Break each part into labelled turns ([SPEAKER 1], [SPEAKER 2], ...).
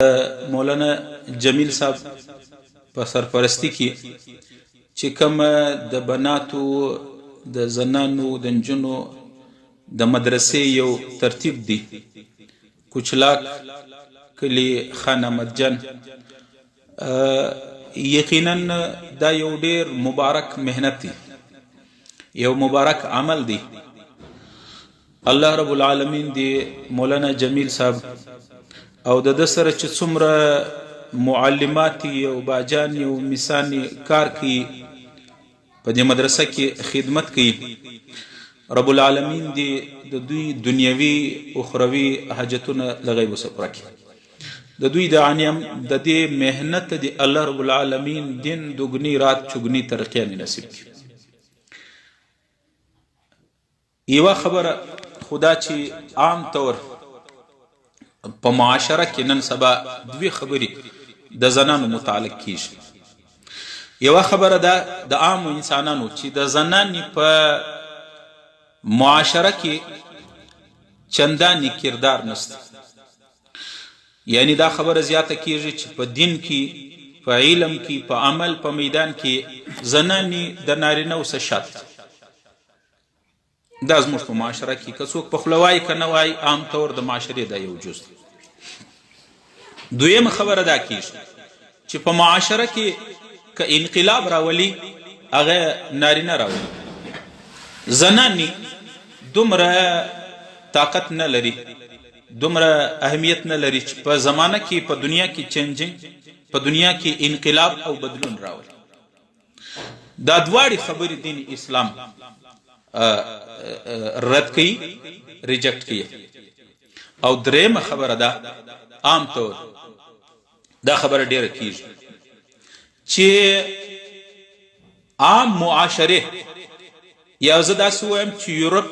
[SPEAKER 1] مولانا جمیل صاحب په سرپرستی کې چې کوم د بناتو د زنانو د نجونو د مدرسې یو ترتیب دی کوچلاک کلی خان احمد جان یقینا دا یو ډیر مبارک مهنت دی یو مبارک عمل دی الله رب العالمین دی مولانا جمیل صاحب او د سره چې څومره معلمات او باجان او میسانی کار کوي په دې مدرسه کې خدمت کوي رب العالمین دی د دوی دنیوي او اخروی حاجتونه لغیب وسپره کوي د دوی د عنیم د دې مهنت دی الله رب العالمین دین دوګنی رات چوګنی ترقیه نصیب کړي یو خبره خدا چې عام طور په معاشره کې نن سبا دوی خبرې د زنانو متعلق کیږي یو خبره ده د عام انسانانو چې د زنانې په معاشره کې چنداني کردار نشته یعنی دا خبره زیاته کیږي چې په دین کې په علم کې په عمل په میدان کې زنانې د نارینه او شات دا زموږ په معاشره کې که څوک په خوله وایي که نه وایي عام طور د معاشرې دا یو جز دی دویمه خبره دا کیږي چې په معاشره کې که انقلاب راولي هغه نارینه راولي زنانې دومره طاقت نه لري دومره اهمیت نه لري چې په زمانه کې په دنیا کې چینجنګ په دنیا کې انقلاب او بدلون راولي دا دواړې خبرې دین اسلام رد کوي ریجکټ کوي او درېمه خبره ده عام طور دا خبره ډیره کیږي چې عام معاشره یا زه داسې وایم چې یورپ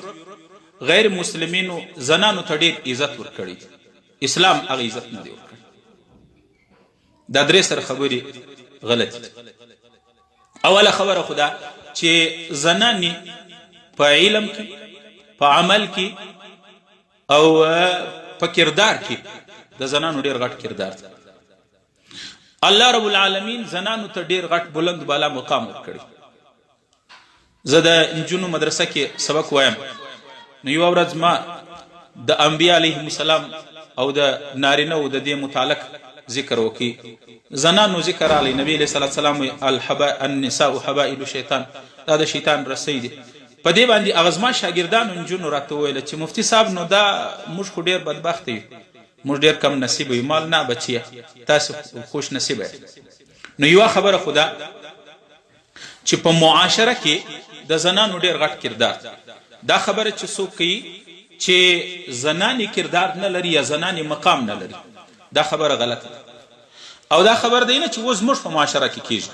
[SPEAKER 1] غیر مسلمینو زنانو ته ډیر عزت ورکړي اسلام هغه عزت نه دی ورکړي دا درې سره خبرې غلطي اوله خبره خدا چې زنانې په علم کې په عمل کې او په کردار کې د زنانو ډیر غټ کردار دی الله رب العالمین زنانو ته ډیر غټ بلند بالا مقام ورکړي زه د نجونو مدرسه کې سبق وایم نو یو ورځ ما د انبیا علیهم السلام او د نارینه او د دې متعلق ذکر وکي زنانو ذکر علی نبی علیہ السلام النساء حبائل الشیطان دا د شیطان رسی دی په دې باندې اغزما شاګردانو نجونو راته ویل چې مفتی صاحب نو دا موږ خو ډیر بدبخت یو موږ ډیر کم نصیب یو مال نه بچیه تاسو خوش نصیب یې نو یو خبره خدا چې په معاشره کې د زنانو ډیر غټ کردار دا خبره چې څوک کوي چې زنانې کردار نه لري یا زنانې مقام نه لري دا خبره غلطه او دا خبر دی نه چې اوس موږ په معاشره کې کیږي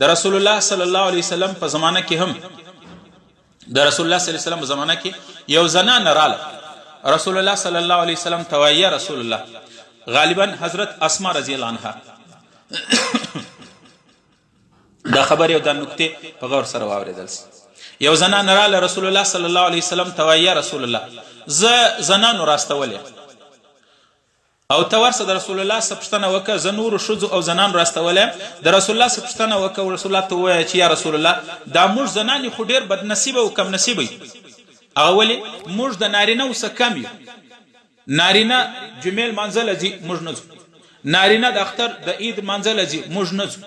[SPEAKER 1] د رسول الله صلی الله علیه وسلم په زمانه کې هم د رسول الله صلی الله علیه وسلم په زمانه کې یو زنانه رااله رسول الله صلی الله علیه وسلم ته وایي یا رسول الله غالبا حضرت اسماء رضی الله عنها دا خبر یو د نکته په غور سره واوریدل یو زنانه رااله رسول الله صلی الله علیه وسلم ته وایي یا رسول الله زه زنانو راستولې او ته ورسه د رسول الله سپشتنه وکړه زه نورو ښځو او زنانو راستولې د رسول الله سپشتنه وکړه او رسول الله ته ووایه چې یا رسول الله دا موږ زنانې خو ډېر بدنصیبه او کم نصیبه یو هغه ولې موږ د نارینهو څه کم یو نارینه جمعې لمانځله ځي موږ نه ځو نارینه د اختر د عید لمانځله ځي موږ نه ځو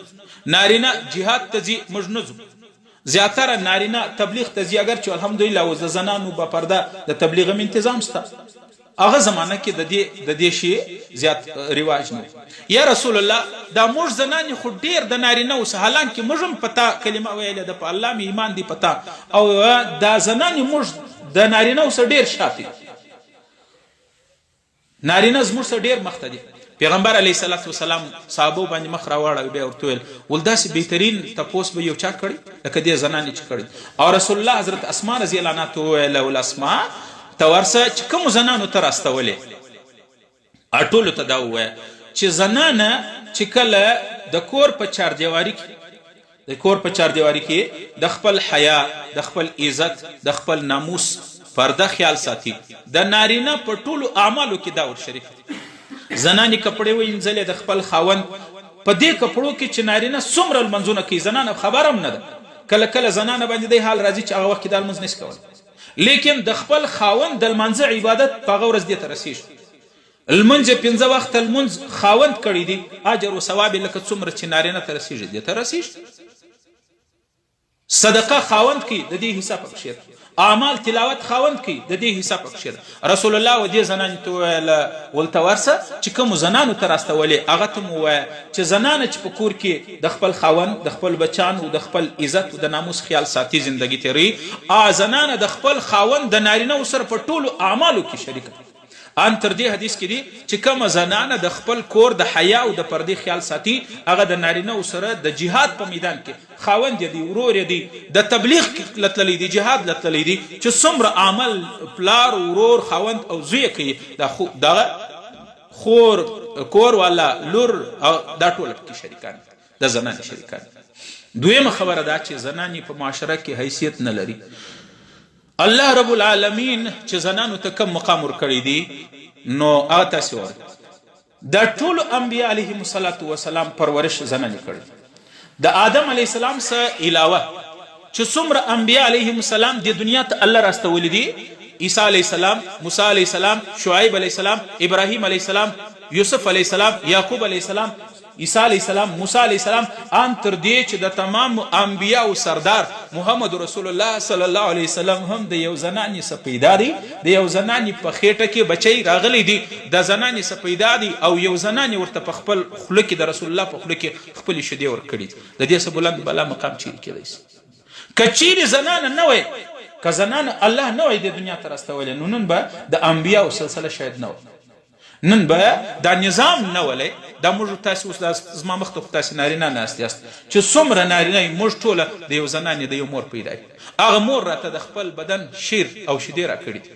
[SPEAKER 1] نارینه جهاد ته ځي موږ نه ځو زیاتره نارینه تبلیغ ته ځي اگر چې الحمدلله اوس د زنانو په پرده د تبلیغ هم تنظیم شته هغه زمانه کې د دې شی زیات رواج نه یا رسول الله دا موږ زنانې خو ډیر د نارینه اوس حالانکه موږ هم پتا کلمه ویلې ده په الله می ایمان دی پتا او دا زنانې موږ د نارینه اوس ډیر شاته نارینه زموږ سره ډیر مخته دي پیغمبر علیه الصلاۃ والسلام صحابه باندې مخ راوړل بیا ورته ویل ولداسې بهترین تپوس به یو چا کړی لکه دې زنانې چې کړی او رسول الله حضرت اسماء رضی الله عنها ته ویل ول اسماء ته ورسه چې کوم زنانو ته راستولې اټولو ته دا ووایه چې زنانه چې کله د کور په چاردیواري کې د خپل حیا د خپل عزت د خپل ناموس پرده خیال ساتي د نارینه په ټولو اعمالو کې دا ور شریک زنانې کپړې وینځلې د خپل خاوند په دې کپړو کې چې نارینه څومره لمنځونه کوي زنانه خبر هم نه ده. کله کله زنانه باندې دی حال راځي چې هغه وخت کې دا لمونځ نشي کولی، لیکن د خپل خاوند د لمانځه عبادت په هغه ورځ دې ته رسېږي. لمونځ یې 5 وخته لمونځ خاوند کړی دی، اجر و ثواب یې لکه څومره چې نارینه ته رسېږي دې ته رسېږي. صدقه خاوند کوي د دې حساب پکښې ده، اعمال تلاوت خاوند کوي د دې حساب پکښې ده. رسول الله و دې زنانې ته وویله ولته ورسه چې کومو زنانو ته راستولې هغه ته مو ووایه چې زنانه چې په کور کې د خپل خاوند د خپل بچانو د خپل عزت او د ناموس خیال ساتي زندگی تېروي، زنانه د خپل خاوند د نارینهو سره په ټولو اعمالو کې شریکه. ان تر دې حدیث کې دي چې کومه زنانه د خپل کور د حیا او د پردې خیال ساتي هغه د نارینهو سره د جهاد په میدان کې خاوند یې دی، ورور یې دی، د تبلیغ لتللی دی، جهاد لتللی دی، چې څومره عمل پلار ورور خاوند او زوی کوي دغه خور کور والا لور دا ټول پکې شریکان د زنانې شریکان. دویمه خبره دا چې زنانې په معاشره کې حیثیت نه لري. الله رب العالمین چې زنانو ته کم مقام ورکړی دی نو هغه تاسې وایي د ټولو انبیا علیهم السلام پرورش زنانې کړی. د آدم علیه السلام څخه علاوه چې څومره انبیا علیهم السلام د دنیا ته الله راستولی دي، عیسی علیه السلام، موسی علیه السلام، شعیب علیه السلام، ابراهیم علیه السلام، یوسف علیه السلام، یعقوب علیه السلام، عیسی علیه السلام، موسی علیه السلام، ان تر دې چې د تمام انبیاء او سردار محمد رسول الله صلی الله علیه وسلم هم د یو زنانې څخه پیدا دی، د یو زنانې په خېټه کې بچی راغلی دی، د زنانې څخه پیدا دی او یو زنانې ورته په خپل خوله کې د رسول الله په خوله کې خپلې شیدې ورکړي. د دې څه بلند بالا مقام چیرې کېدی شي؟ که چیرې زنانه نه وای، که زنانه الله نه وای د دنیا ته راستولی نو نن به د انبیاءو سلسله شاید نه وه، نن به دا نظام نه ولی. دا موږ تاسې اوس زما مخ ته خو تاسې نارینه ناست یاست چې څومره نارینه یې موږ ټوله د یو زنانې د یو مور پیدا یي. هغه مور راته د خپل بدن شیر او شیدې راکړي دي،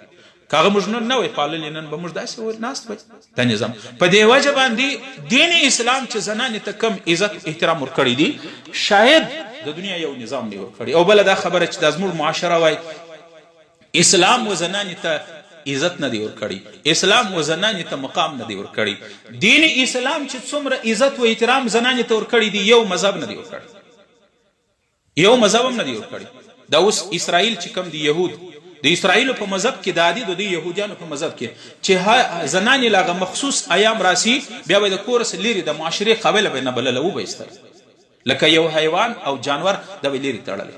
[SPEAKER 1] که هغه موږ نن نه وی پاللې نن به موږ داسې ناست وای. دا نظام په دې وجه باندې دین اسلام چې زنانې ته کم عزت احترام ورکړی دي شاید د دنیا یو نظام نه ورکړي. او بله دا خبره چې دا زموږ معاشره وای اسلام و زنانې ته عزت نه دی ورکړی، اسلام و زنانې ته مقام نه دی ورکړی. دین اسلام چې څومره عزت و احترام زنانې ته ورکړی دی یو مذهب نه دی ورکړی، یو مذهب هم نه دی ورکړی. دا اوس اسرائیل چې کوم دی یهود د اسرائیلو په مذهب کې دا دي، د دې یهودیانو په مذهب کې چې زنانې لاغه مخصوص ایام راسي بیا به د کور څخه لرې د معاشرې قابله به نه بلله وبایسته لکه یو حیوان او جانور دا به لرې تړلی.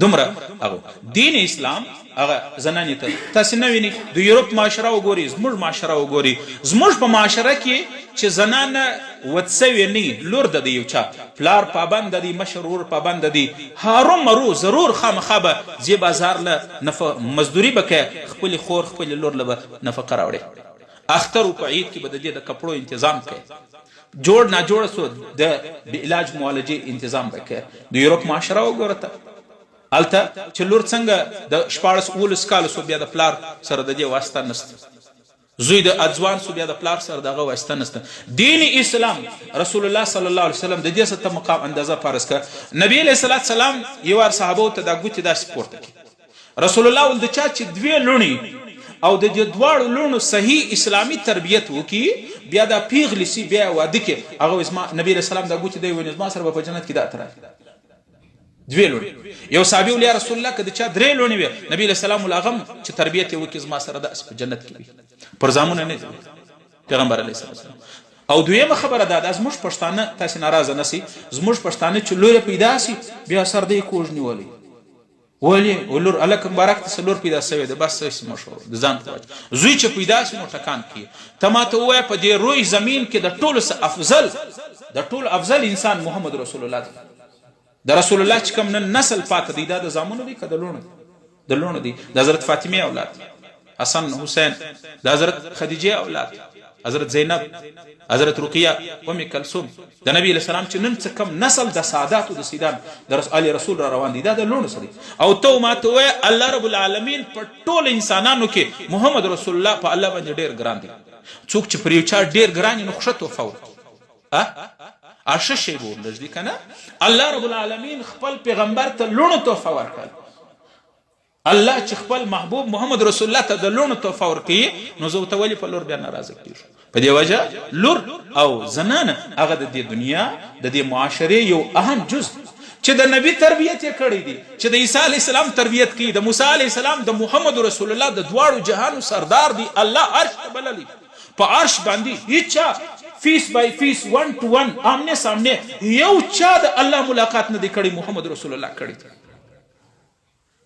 [SPEAKER 1] دومره هغه دین اسلام هغه زنانې ته تاسې نه وینئ. د یورپ معاشره وګورئ، زموږ معاشره وګورئ، زموږ په معاشره کې چې زنانه ود سوې نه لور د یو چا پلار پابند دی، مشر ورور پابند دی، هارو مرو ضرور خامخا به ځې بازار له مزدوري به کوې، خپلې خور خپلې لور له به نفقه راوړې، اختر و په عید کې به د دې د کپړو انتظام کوې، جوړ ناجوړه سو د علاج معالجې انتظام به کوې. د یورپ معاشره وګوره ته هلته چې لور څنګه د 14-19 کاله سو بیا د پلار سره د دې واسطه نشته، زوی د ځوان سو بیا د پلار سره دغه واسطه نشته. دین اسلام رسول الله صلی الله علیه وسلم د دې څخه مقام اندازه فارس کړ. نبی علیه الصلاۃ والسلام یو وار صحابو ته دا ګوتې داسې پورته کړي. رسول الله ول د چا چې دوی لونی او د دې دواړو لونو صحیح اسلامی تربیت وکي بیا دا پیغلی سی بیا واده کې هغه اسما نبی علیه السلام دا ګوتې دی ونیز ما سره په جنت کې دا تر دوی لونی. یو صحابي ول یا رسول الله کده چا درې لونی وي نبی علیه السلام الاغم چې تربیت وکي زما سره د په جنت کې پر زامونه نه پیغمبر علیه السلام. او دویمه خبره ده زموږ پښتانه تاسې ناراضه نسی، زموږ پښتانه چې لور پیدا سي بیا سر دې کوژ نیولې ولی ولور الک مبارک ته لور پیدا سوی ده بس مشهور د ځان ته زوی چې پیدا سي نو ټکان کی تماته وای په دې روی زمين کې د ټولو افضل د ټول افضل انسان محمد رسول الله ده. د رسول الله چې کوم نن نسل پاتې دی دا د زامنو دی کده لونه دی د حضرت فاطمه اولاد، حسن حسین، د حضرت خدیجه اولاد، حضرت زینب، حضرت رقیه، ام کلثوم، د نبی علیہ السلام چې نن څه کم نسل د سادات او د سیدان د رسول را روان دي دا د لونه سره. او تو ماته وای الله رب العالمین په ټول انسانانو کې محمد رسول الله په الله باندې ډیر ګران دي. څوک چې پر یو چا ډیر ګران نو خوشت وفو ارشه شی ورلږ دي کنه. الله رب العالمین خپل پیغمبر ته لونه تحفه ورکړ. الله چې خپل محبوب محمد رسول الله ته د لوڼو تحفه ورکوي نو زه ورته ولې په لور بیا ناراضه کېږم؟ په دې وجه لور او زنانه هغه د دې دنیا د دې معاشرې یو اهم جز چې د نبی تربیت یې کړی دی، چې د عیسی علیه السلام تربیت کوي، د موسی علیه السلام، د محمد رسول الله د دواړو جهانو سردار دی. الله عرش ته بللی، په عرش باندې هیڅ چا فیس بای فیس 1 to 1 آمنے سامنے یو چا د الله ملاقات نه دی کړی، محمد رسول الله کړی.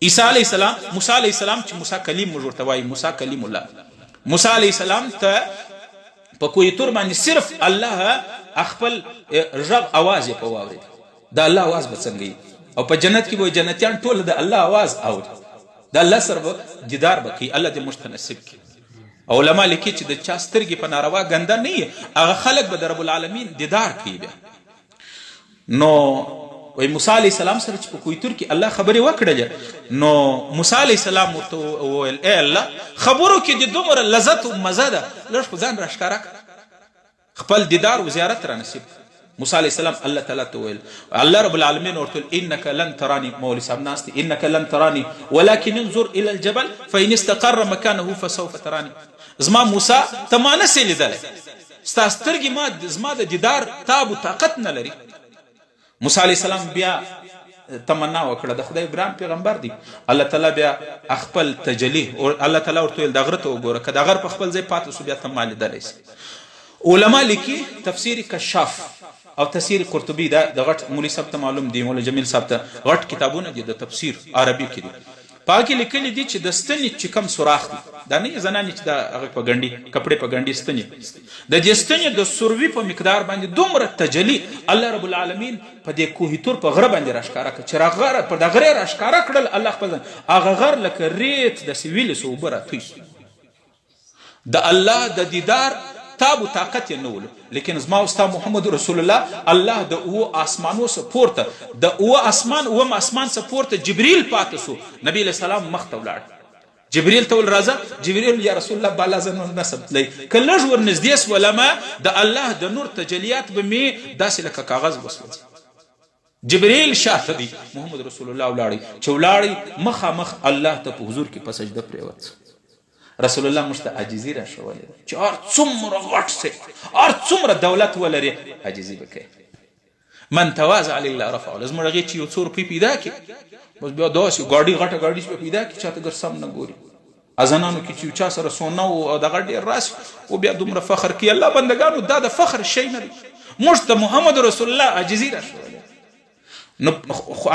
[SPEAKER 1] عیسی علیه السلام، موسی علیه السلام چې موسی کلیم موږ ورته وایي، موسی کلیم الله، موسی علیه السلام ته په کوه طور باندې صرف الله خپل غږ اواز یې په واورېد. د الله اواز به څنګه وي؟ او په جنت کې به جنتیان ټول د الله اواز اوري، د الله سره به دیدار به کوي. الله دې موږ ته نصیب کړي. علما لیکي چې د چا سترګې په ناروا ګنده نه وي، هغه خلک به د رب العالمین دیدار کوي. بیا نو وای موسی علیه السلام سره چې په کوه طور کې الله خبرې وکړلې، نو موسی علیه السلام ورته وویل ای الله، خبرو کې د دومره لذت او مزه ده، لږ خو ځان راښکاره کړه، خپل دیدار او زیارت را نصیب. موسی علیه السلام الله تعالی ته ویل، الله رب العالمین ورته انک لن ترانی، مولوی صاحب ناست دی، انک لن ترانی ولکن انظر الى الجبل فان استقر مكانه فسوف ترانی. زما موسی ته ما نسې لیدلی، ستا سترګې زما د دیدار تاب و طاقت نه لري. موسی علیه السلام بیا تمنا وکړه، د خدای ګران پیغمبر دی، الله تعالی بیا خپل تجلی، الله تعالی ورته ویل د غره ته وګوره، که د غر په خپل ځای پاتې سو بیا ته ما لیدلی سي. علما لیکي تفسیر کشاف او تفسیر قرطبي، دا د غټ مولوی صاحب ته معلوم دی، مولوی جمیل صاحب ته غټ کتابونه دي د تفسیر عربي کې دي. په هغه کې لیکلي دي چې د ستنې چې کم سوراخ دی، دا نه زنانې چې د هغه په ګنډي کپړې په ګنډي ستنې، د دې ستنې د سروي په مقدار باندې دومره تجلی الله رب العالمین په دې کوه طور په غره باندې راښکاره کړ، چې غره په د غره راښکاره کړل الله خپل هغه غر لکه ریت د سویل سو اوبه راتوی سو. د الله د دیدار تاب و طاقت یې نه ولو، لیکن زما او ستا محمد رسول الله الله د اوه آسمانو څخه پورته، د اوه آسمان څخه پورته جبریل پاتې سو، نبی علیه السلام مخ ته ولاړ، جبریل ته ویل راځه، جبریل یا رسول الله بالا زه نسب تللی، که لږ ور نږدې سولمه د الله د نور تجلیات به مې داسې لکه کاغذ وسوځي. جبریل شاته دی، محمد رسول الله ولاړی، چې ولاړی مخامخ الله ته په حضور کې په سجده پرېوت. رسول الله موږ ته عاجزي راښولې چې هر څومره غټ سي، هر څومره دولت ولري، عاجزي به کوي. من تواضع لله رفعه. زموږ هغې چې یو څو روپۍ پیدا کړي، بس بیا داسې ګاډي غټه ګاډي چې پیدا کړي، چاته ګر سم نه ګوري. اذانانو کې چې چا سره سونه او دغه ډېر راسي او بیا دومره فخر کوي. الله بندګانو دا د فخر شی نه دی، موږ ته محمد رسول الله عاجزي راښولې. نو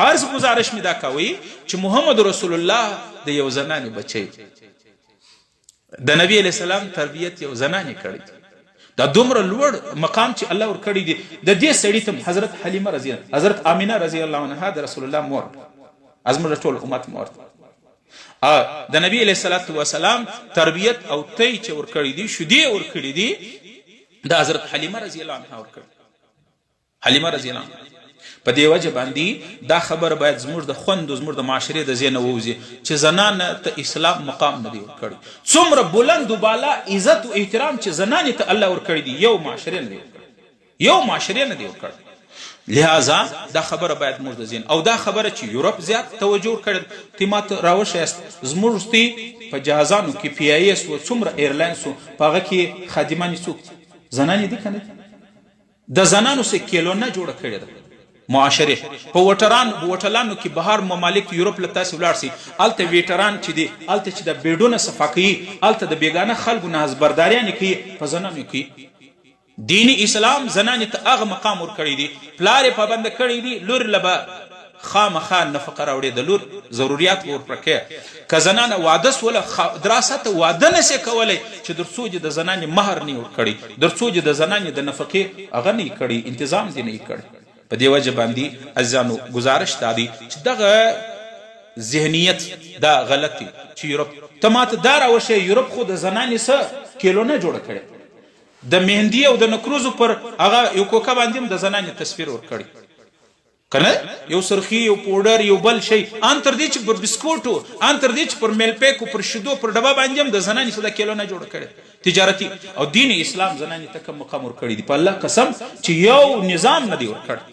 [SPEAKER 1] عرض گزارش مې دا کوي چې محمد رسول الله د یو زنانې بچی، د نبی علیہ السلام تربیت یو زنانې کړی، دا دومره لوړ مقام چې الله ورکړی دی. د دې سړي ته حضرت حلیمه رضی الله، حضرت آمینه رضی الله عنها د رسول الله مور، زموږ ټول امت مور، د نبی علیہ السلام تربیت او تی چې ورکړی دی، شیدې ورکړي دي، د حضرت حلیمه رضی الله عنها ورکړي. حلیمه رضی الله عنها په دې وجه باندې دا خبر باید زموږ د خوندو، زموږ د معاشرې د ذهنه ووځي چې زنانه ته اسلام مقام نه دی ورکړی. څومره بلند و بالا عزت و احترام چې زنانې ته الله ورکړی دی، یو معاشرې نه دی ورکړی، یو معاشرې نه دی ورکړی. لہذا دا خبره باید موږ د ذهن، او دا خبره چې یورپ زیات توجه ورکړی. تی ماته راوښیاست زموږ تی په جهازانو کې پی آی ایس و څومره ایرلاینس و په هغه کې خادمانې څوک زنانې دي که نه دي؟ د زنانو سه کیلونه جوړه کړې ده معاشره. په وټلانو کې بهر ممالک یورپ له تاسې ولاړ سي، هلته ویټران چې دي، هلته چې د بیډونه صفا کوي، هلته د بیګانه خلکو نه حزبرداریانې کوي، په زنانو کوي. دینی اسلام زنانې ته هغه مقام ورکړی دی، پلار یې پابند کړی دی، لور له به خامخا نفقه راوړې، د لور ضروریات به ورپوره کوي. که زنانه واده سوله دراسته واده نسي کولی چې در څو د زنانې مهر نه یې ورکړی، در څو د زنانې د نفقې هغه نه یې کړی، انتظام دې نه یې کړی. په دې وجه باندې عزیزانو گزارش دا دی چې دغه ذهنیت دا غلط دی چې یورپ ته ماته دا راوښیه، یورپ خو د زنانې څه کیلونه جوړه کړې، د مهندي او د نکروزو پر هغه یو کوکه باندې هم د زنانې تصویر ورکړی که نه، یو سرخي، یو پوډر، یو بل شی، ان تر دې چې پر بسکوټو، ان تر دې چې پر میل پیکو، پر شیدو، پر ډبه باندې هم د زنانې څه د کیلونه جوړه کړې تجارتي. او دین اسلام زنانې ته کوم مقام ورکړی دی؟ په الله قسم چې یو نظام نه دی ورکړی.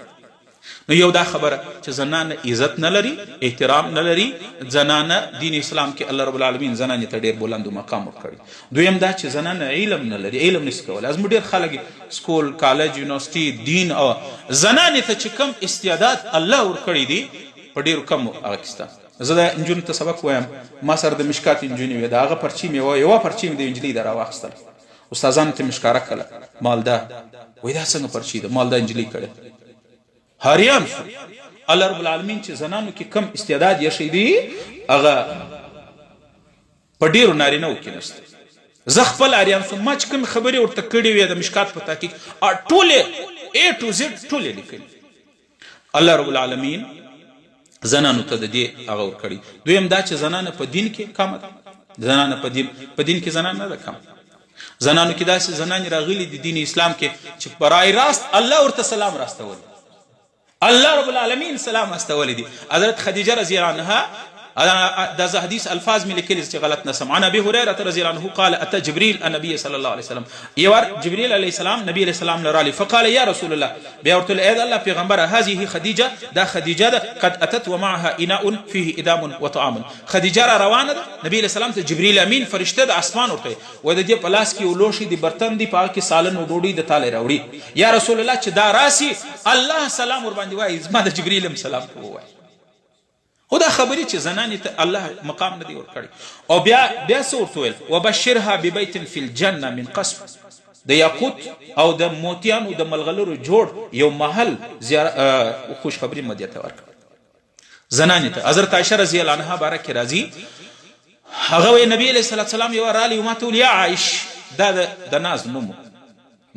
[SPEAKER 1] نو یو دا خبره چې زنانه عزت نه لري، احترام نه لري، زنانه دین اسلام کې الله رب العالمین زنانې ته ډېر بلند مقام ورکړي. دویم دا چې زنانه علم نه لري، علم نشي کولی. زموږ ډېر خلک سکول، کالج، یونیورسټي، دین او زنانې ته چې کم استعداد الله ورکړي دي په ډېرو کم هغه کسته. زه د نجونو ته سبق وایم، ما سره د مشکات نجونې وې، د هغه پرچې مې یوه پرچې مې د نجلۍ د راواخیستله، استادانو ته مې ښکاره کړله، مالدا وایي دا څنګه پرچې ده، مالدا نجلۍ کړې. حیران شو. الله رب العالمین چې زنانو کې کم استعداد یې دی هغه په ډېرو نارینهو کې نشته. زه خپل حیران شوم، ما چې کومې خبرې ورته کړې وې د مشکات په تحقیق ټولې A to Z ټولې لیکلي. الله رب العالمین زنانو ته د دې هغه ورکړي. دویم دا چې زنانه په دین کې کمه ده، زنانه په دین کې زنانه نه ده کم. زنانو کې داسې زنانې راغلي د دین اسلام کې چې برای راست الله ورته سلام راستولی، الله رب العالمین سلام استولی دي. حضرت خدیجه رضی الله عنها دا حدیث الفاظ مې لیکلي چې غلط نسم. عن ابي هريره رضی الله عنه قال اتى جبريل النبي صلى الله عليه وسلم. یوار جبريل علیه السلام نبی علیه السلام لرالی فقال يا رسول الله، بیا ورته اے الله پیغمبر، هذه خدیجه، دا خدیجه ده، قد اتت ومعها اناء فيه ادام وطعام. خدیجه را روانه ده، نبی علیه السلام ته جبريل امین فرشته د اسمان ورته و د دې په لاس کې ولوشي د برتن دی، په کې سالن او ډوډۍ د تاله راوړي. یا رسول الله چې دا راسي الله سلام ور باندې وایي، زما د جبريل سلام کوي. خو دا خبرې چې زنانې ته الله مقام نه دی ورکړی. او بیا څه ورته ویل، وبشرها ببیت فی الجنه من قصب، د یاقوت او د موتیانو د ملغلرو جوړ یو محل خوش خبري مدیه ته ورکړه زنانې ته. حضرت عایشه رضی الله عنها باره کې راځي، هغه وی نبی علیه الصلاة والسلام یو رالی ما ته ویل یا عایش، دا د ناز نوم.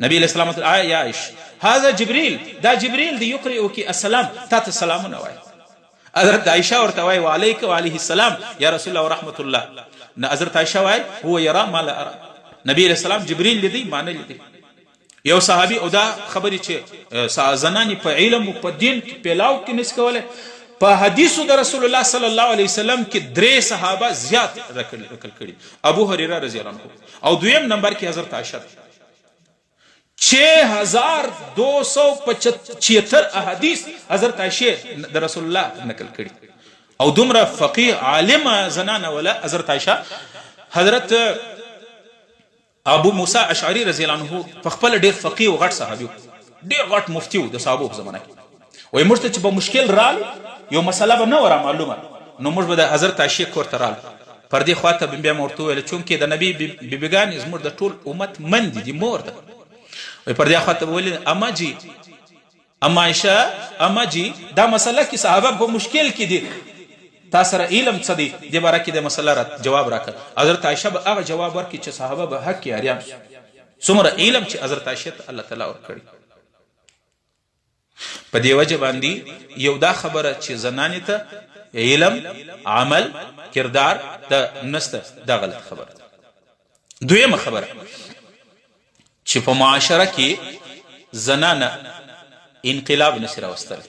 [SPEAKER 1] نبی علیه السلام ته یا عایش هذا جبریل، دا جبریل دی یقرئک السلام، تا ته سلامونه وایي. حضرت عائشہ ورته وایي وعلیک وعلیه السلام یا رسول الله ورحمت الله. حضرت عائشہ وایي هو یرا ما لا ارى، نبی علیہ السلام جبریل لیدی ما نه لیدی. یو صحابي او دا خبرې چې زنانې په علم او په دین کې پیلاو کې نس کوله، په حدیثو د رسول الله صلی الله علیه وسلم کې 3 صحابه زیات رکل کړي، ابو هريره رضی الله عنه، او دویم نمبر کې حضرت عائشہ 6275 احادیث حضرت عائشہ د رسول الله نقل کړي. او دومره فقيه عالمه زنانه ولا حضرت عائشہ. حضرت ابو موسی اشعری رضی الله عنه په خپل ډېر فقيه او غټ صحابي، ډېر غټ مفتي و د صحابو په زمانه کې. وایي موږ ته چې به مشکل رال یو مسله به نه وره معلومه، نو موږ به د حضرت عائشہ کور ته رال پر دې خواته بیا مې ورته ویل چونکې د نبي بیبیګانې زموږ د ټول امت من دي مور ده. وی پر دې خواته ویل اما جی، اما عائشہ، اما جی دا مسله کې صحابه په مشکل کې دي، تا سره علم څه دی دې باره کې د مسله را جواب راکړه. حضرت عائشہ به هغه جواب ورکړي چې صحابه به حق کې حیران شي، څومره علم چې حضرت عائشہ ته الله تعالی ورکړي. په دې وجه باندې یو دا خبره چې زنانې ته علم، عمل، کردار د نسته، دا غلط خبره. دویمه خبره چې په معاشره کې زنانه انقلاب نشي راوستلی.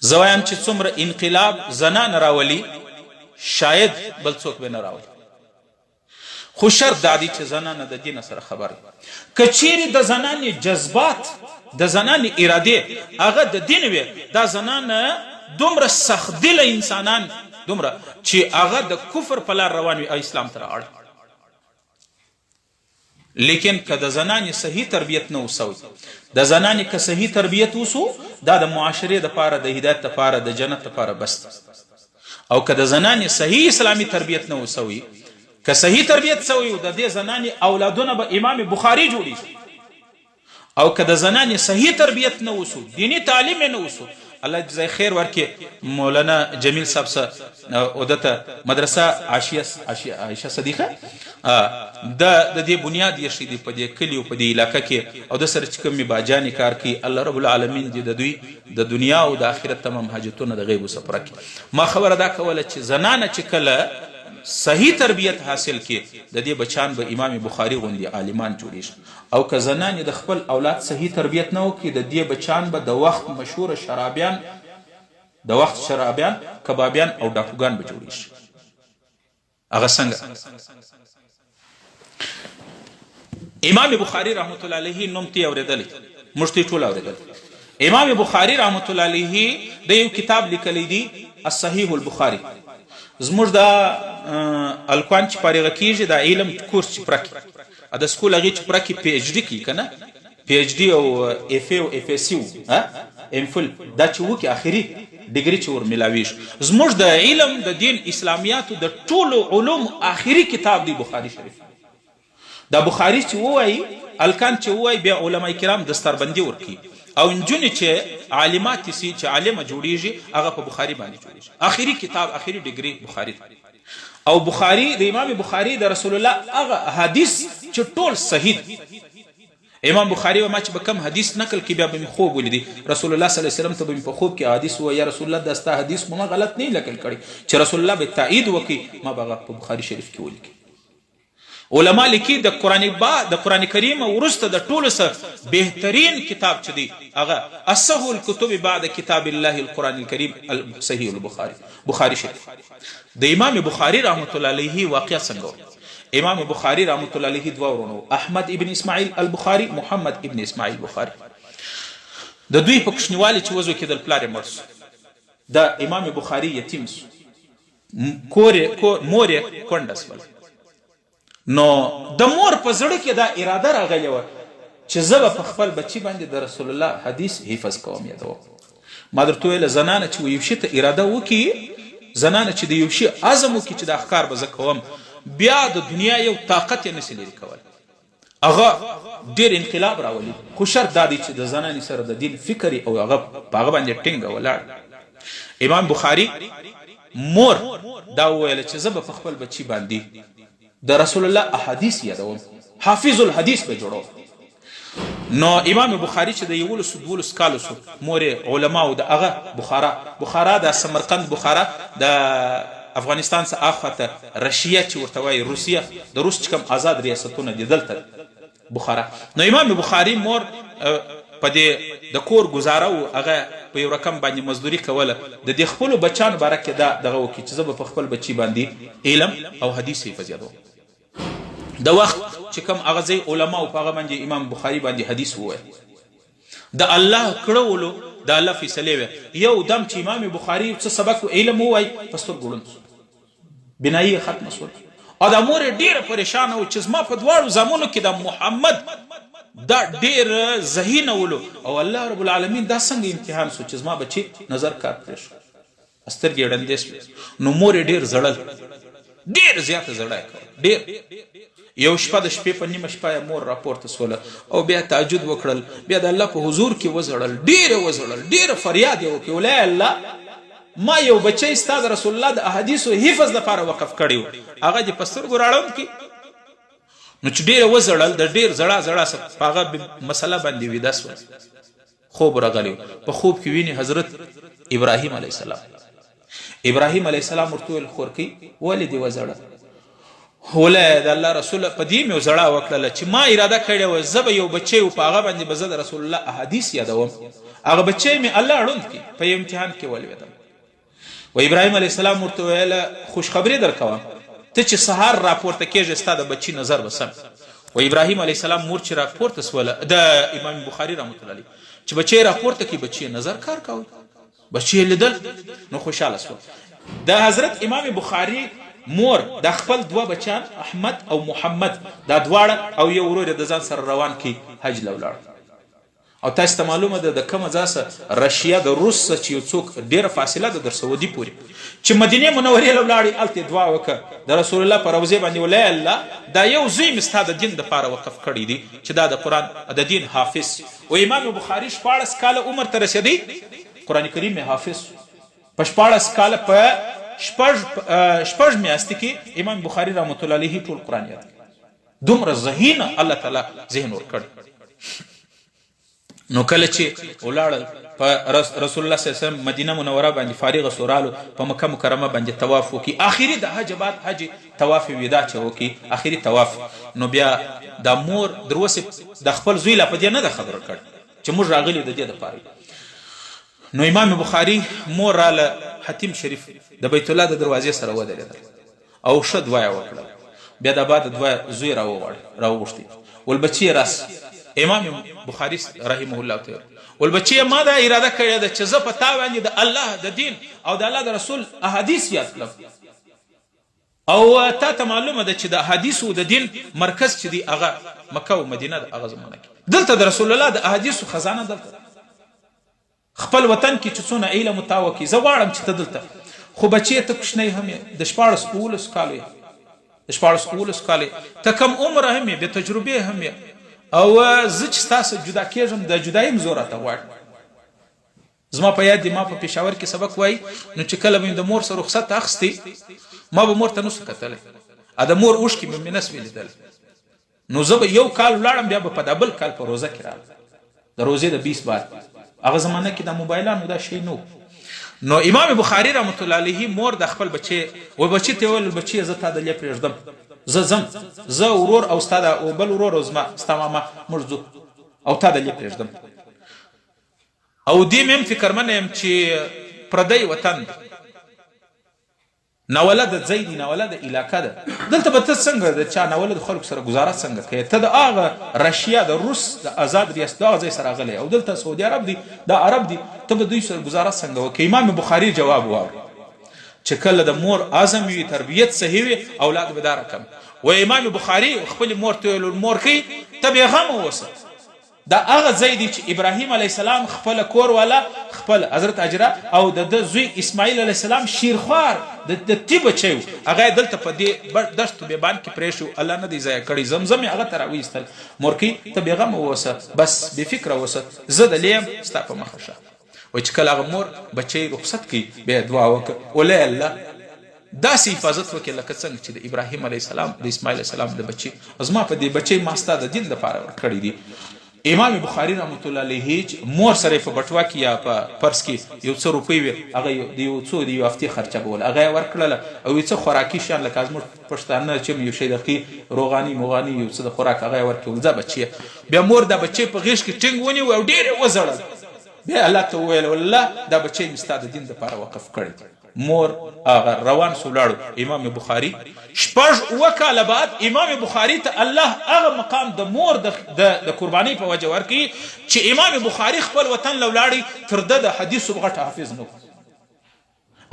[SPEAKER 1] زه وایم چې څومره انقلاب زنانه راولي شاید بل څوک به نه راولي. خو شرط دا دی چې زنانه د دین سره خبر وي. که چیرې د زنانې جذبات، د زنانې ارادې هغه د دین وي، دا زنانه دومره سختدله انسانان، دومره چې هغه د کفر په لار روان وي او اسلام ته رااړي. لیکن که د زنانې صحیح تربیت نه وسوي، د زنانې که صحیح تربیت وسو، دا د معاشرې دپاره، د هدایت دپاره، د جنت دپاره بس. او که د زنانې صحیح اسلامي تربیت نه وسوي، که صحیح تربیت سوي، د دې زنانې اولادونه به امام بخاري جوړي. او که د زنانې صحیح تربیت نه وسو، دینی تعلیم نه وسو، الله جزای خیر ورکړي مولانا جمیل صاحب سره او دته مدرسه عائشه صدیقه د دې بنیاد یې شي په دې کلی او په دې علاقې کې، او د سره چې کوم باجانې کار کوي، الله رب العالمین دې د دوی د دنیا او د آخرت تمام حاجتونه د غیب سپره کړي. ما خبره دا کوله چې زنانه چې کله صحیح تربیت حاصل کی، د دې بچان به امام بخاری غوندي عالمان جوړی شي. او که زنانې د خپل اولاد صحیح تربیت نه وکړي، د دې بچان به د وخت مشهور شرابیان، د وخت شرابیان، کبابیان او ډاکوګان به جوړی شي. هغه څنګه؟ امام بخاری رحمت الله علیه نوم تی اوریدلی، موږ ټول اوریدل. امام بخاری رحمت الله علیه د یو کتاب لیکلی دی الصحیح البخاری. زموږ د الکوان چې فارغه کیږي د علم کورس چې پوره کړي د سکول هغې چې پوره کړي پی ایچ ډي کوي که نه، پی ایچ ډي او اف ای او اف اس یو ام فل دا چې وکړي آخري ډګري چې ور میلاویږي. زموږ د علم د دین اسلامیاتو د ټولو علوم آخري کتاب دی بخاري شریف. دا بخاري چې ووایي الکان چې ووایي بیا علما کرام دستربندي ورکوي او نجونې چې عالمات سي چې عالمه جوړیږي هغه په بخاري باندې جوړیږي. آخري کتاب آخري ډګري بخاري او بخاري د امام بخاري د رسول الله هغه حدیث چې ټول صحیح. امام بخاري و ما چې به کم حدیث نقل کی بیا به مې خوب ولیدي رسول الله صلی الله علیه وسلم ته به مې په خوب کې حدیث و یا رسول الله دا ستا حدیث ما غلط نه نقل کړی چې رسول الله به تایید وکړي ما به هغه په بخاري شریف کې ولیکي. علما لیکي د قرآن کریم وروسته د ټولو څخه بهترین کتاب چې دی هغه اصح الکتب بعد کتاب الله القرآن الکریم صحیح البخاري بخاري شریف. د امام بخاري رحمت الله علیه واقعه څنګه؟ امام بخاری رحمت الله علیه دوه ورونو احمد ابن اسماعیل البخاری، محمد ابن اسماعیل بخاری. د دوی په کوچنیوالي چې وزو کېدل پلار یې مړ سو. د امام بخاری یتیم سو، مور یې کونډه سول. نو د مور په زړه کې دا اراده راغلې وه چې زه به په خپل بچي باندې د رسول الله حدیث حفظ کوم یادوم. ما درته ویله زنانه چې یو شي ته اراده وکړي، زنانه چې د یو شي عزم وکړي چې دا ښکار به زه کوم، بیا د دنیا یو طاقت یې نشي لرې کولی. هغه ډېر انقلاب راولي. خو شرط دا دی چې د زنانې سره د دین فکر او هغه په هغه باندې ټینګه ولاړ. امام بخاري مور دا وویله چې زه به په خپل بچي باندې د رسول الله احادیث یادوم، حافظ الحدیث به جوړوم. نو امام بخاري چې د 11 کالو سو مور علماو د هغه بخارا د سمرقند بخارا د افغانستان څخه اخواته رشیا چې ورته وایي روسیه د روس چې کوم آزاد ریاستونه دي دلته بخارا. نو امام بخاري مور په دې د کور ګزاره و هغه په یو رقم باندې مزدوري کوله د دې خپلو بچیانو باره کې دغه وکړي چې زه به په خپل بچي باندې علم او حدیث حفظ یادوم. د وخت چې کوم هغه ځای علما او په هغه باندې امام بخاري باندې حدیث ووایي د الله کړولو د الله فیصلې وې. یو دم چې امام بخاري څه سبق و علم ووایي په سترګو ړوند شو، بینایي ختمه شول. او دا مور یې ډېره پریشانه و چې زما په دواړو زامنو کې د محمد دا ډېر ذهینه ولو او الله رب العالمین دا څنګه امتحان سو چې زما بچي نظر کار پرې شو، سترګې یې ړندې شوې. نو مور یې ډېر زړل، ډېر زیاته زړه یې کوله ډېر. یو شپه د شپې په نیمه شپه مور راپورته سوله او بیا تهجد وکړل، بیا د الله په حضور کې وزړل، ډېره فریاد یې وکړي ولی الله ما یو بچی ستا د رسول الله د احادیثو حفظ لپاره وقف کړی و هغه دې په سترګو راړوند کړي. نو چې ډېره وزړل د ډېر زړه په هغه مسله باندې ویده سول. خوب راغلی په خوب کې ویني حضرت ابراهیم علیه السلام. ابراهیم علیه السلام ورته ویل خورکۍ ولې دې وزړه؟ ولی د الله رسول په دې مې زړه وکړله چې ما اراده کړې وه زه به یو بچی و په هغه باندې به زه د رسول الله احادیث یادوم، هغه بچی مې الله ړوند کړي په یو امتحان کې ولوېدم. و ابراهیم علیه السلام ورته ویله خوشخبري در کوم ته چې سهار راپورته کېږې ستا د بچي نظر به سم. و ابراهیم علیه السلام مور چې راپورته سوله د امام بخاري رحمت الله علیه چې بچی راپورته کړي بچي نظر کار کوي، بچي یې لیدل نو خوشحاله سول. د حضرت امام بخاري مور د خپل دوه بچیان احمد او محمد دا دواړه او یو ورور د ځان سره روان کی حج له ولاړ. او تاسو ته معلومه ده د کومه ځاسه رشیا د روس چې یو څوک ډیره فاصله ده در سعودي پورې چې مدینه منورې له ولاړې هلته دعا وکړه د رسول الله په روضې باندې ولی الله دا یو زوی مې ستا د دین دپاره وقف کړی دی چې دا د قرآن د دین حافظ. و امام بخاري 14 کاله عمر ته رسېدی قرآن کریم مې حافظ په 14 کاله په شپږ میاشتې کې امام بخاري رحمت الله علیه ټول قرآن یاد کړ. دومره ذهینه الله تعالی ذهن ورکړ. نو کله چې ولاړل په رسول الله صلی الله علیه وسلم مدینه منوره باندې فارغ سورالو په مکه مکرمه باندې طواف وکي، اخري د حج بعد حج طواف ودا چې وکي اخري طواف. نو بیا د مور دروسه د خپل زوی لا په دې نه د خبر کړ چې موږ راغلي د دې لپاره. نو امام بخاري مور راله حتیم شریف د بیت الله د دروازې سره ودرېدل او ښه دعا وکړه. بیا د بعد دعا زوی راوغوښتي ول بچي راس امام بخاري رحمه الله ته ول بچي ما دا اراده کړې ده چې زه په تا باندې د الله د دین او د الله د رسول احادیث یاد کړم او تا ته معلومه ده چې د احادیث او د دین مرکز چې دی هغه مکه او مدینه ده هغه زمانه کې دلته د رسول الله د احادیث خزانه دلته خپل وطن کې چې څونه علم متاوکی زه غواړم چې ته دلته خو بچی ته کوشنی هم د 14 کالو د 14 کالو ته کم عمر هم به تجربه هم او زه چې تاسو جدا کېږم د جدایم زور ته غواړم زما په یاد دی ما په پېښور کې سبق وای نو چې کله مې د مور سره رخصت اخستې ما به مور ته نو کتلې ا د مور اوښکې مې نس ولیدل نو زه به یو کال ولاړم بیا به په دبل کال په روزه کې راغلم د روزې د 20 بار هغه زمانه کې د موبایلانو دا شی نو امام بخاری رحمت الله علیه مور د خپل بچي و بچي ته ول بچي زه تا د لې پرېږدم زه ورور او استاد او بل ورور او زما استمامه مرزو او تا د لې پرېږدم او دې مم فکر منم چې پردی وطن ناوله د زیدی ناوله د علاقه ده دلته به ته څنګه د چا ناوله د خلکو سره گزاره څنګه کوي ته د هغه رشیا د روس د آزاد ریاست دغه ځای سره غلی او دلته سعودي عرب دی د عرب دی ته به دوی سره گزاره څنګه وکړي امام بخاری جواب واوري چې کله د مور اعظم وي تربیت صحیح وي اولاد به دا رقم و امام بخاری خپل مور ته ویل مور کوي ته بیغمه اوسه دا هغه ځای دی چې ابراهیم علیه السلام خپل کور والا خپل حضرت هاجره او د زوی اسماعیل علیه السلام شیرخوار د تی بچیو هغه دلته په دې دشت بیابان کې پرې شو الله نه دی ضایع کړی زمزم هغه ته راویستل مورکي ته بیغمه اوسه بس بې فکره اوسه زه د لیم ستا په مخه شه و چې کله هغه مور بچی رخصت کړي بیا دعا وکړه ولی الله داسې حفاظت وکړي لکه څنګه چې د ابراهیم علیه السلام د اسماعیل علیه السلام د بچي زما په دې بچی ما ستا د دین لپاره ورکړی دي امام بخاری رحمت الله علیه مور سره په بټوا کې یا په پرس کې یو څو روپۍ وي هغه یو څو دی هفتې خرچه بول هغه ورکړله او یو څه خوراکي شیان لکه زموږ پښتانه چې یو شی دقیق روغاني موغاني یو څه د خوراک هغه ورکول ځه بچي بیا مور د بچي په غیږ کې ټینګ ونیو او ډېرې وزړل بیا الله ته وویل والله دا بچی مې ستا د دین دپاره وقف کړی مور هغه روان سو لاړو امام بخاری 6 کاله بعد امام بخاری ته الله هغه مقام د مور د قربانی په وجه ورکړي چې امام بخاری خپل وطن لولاړي تر د حدیثو غټ حافظ نو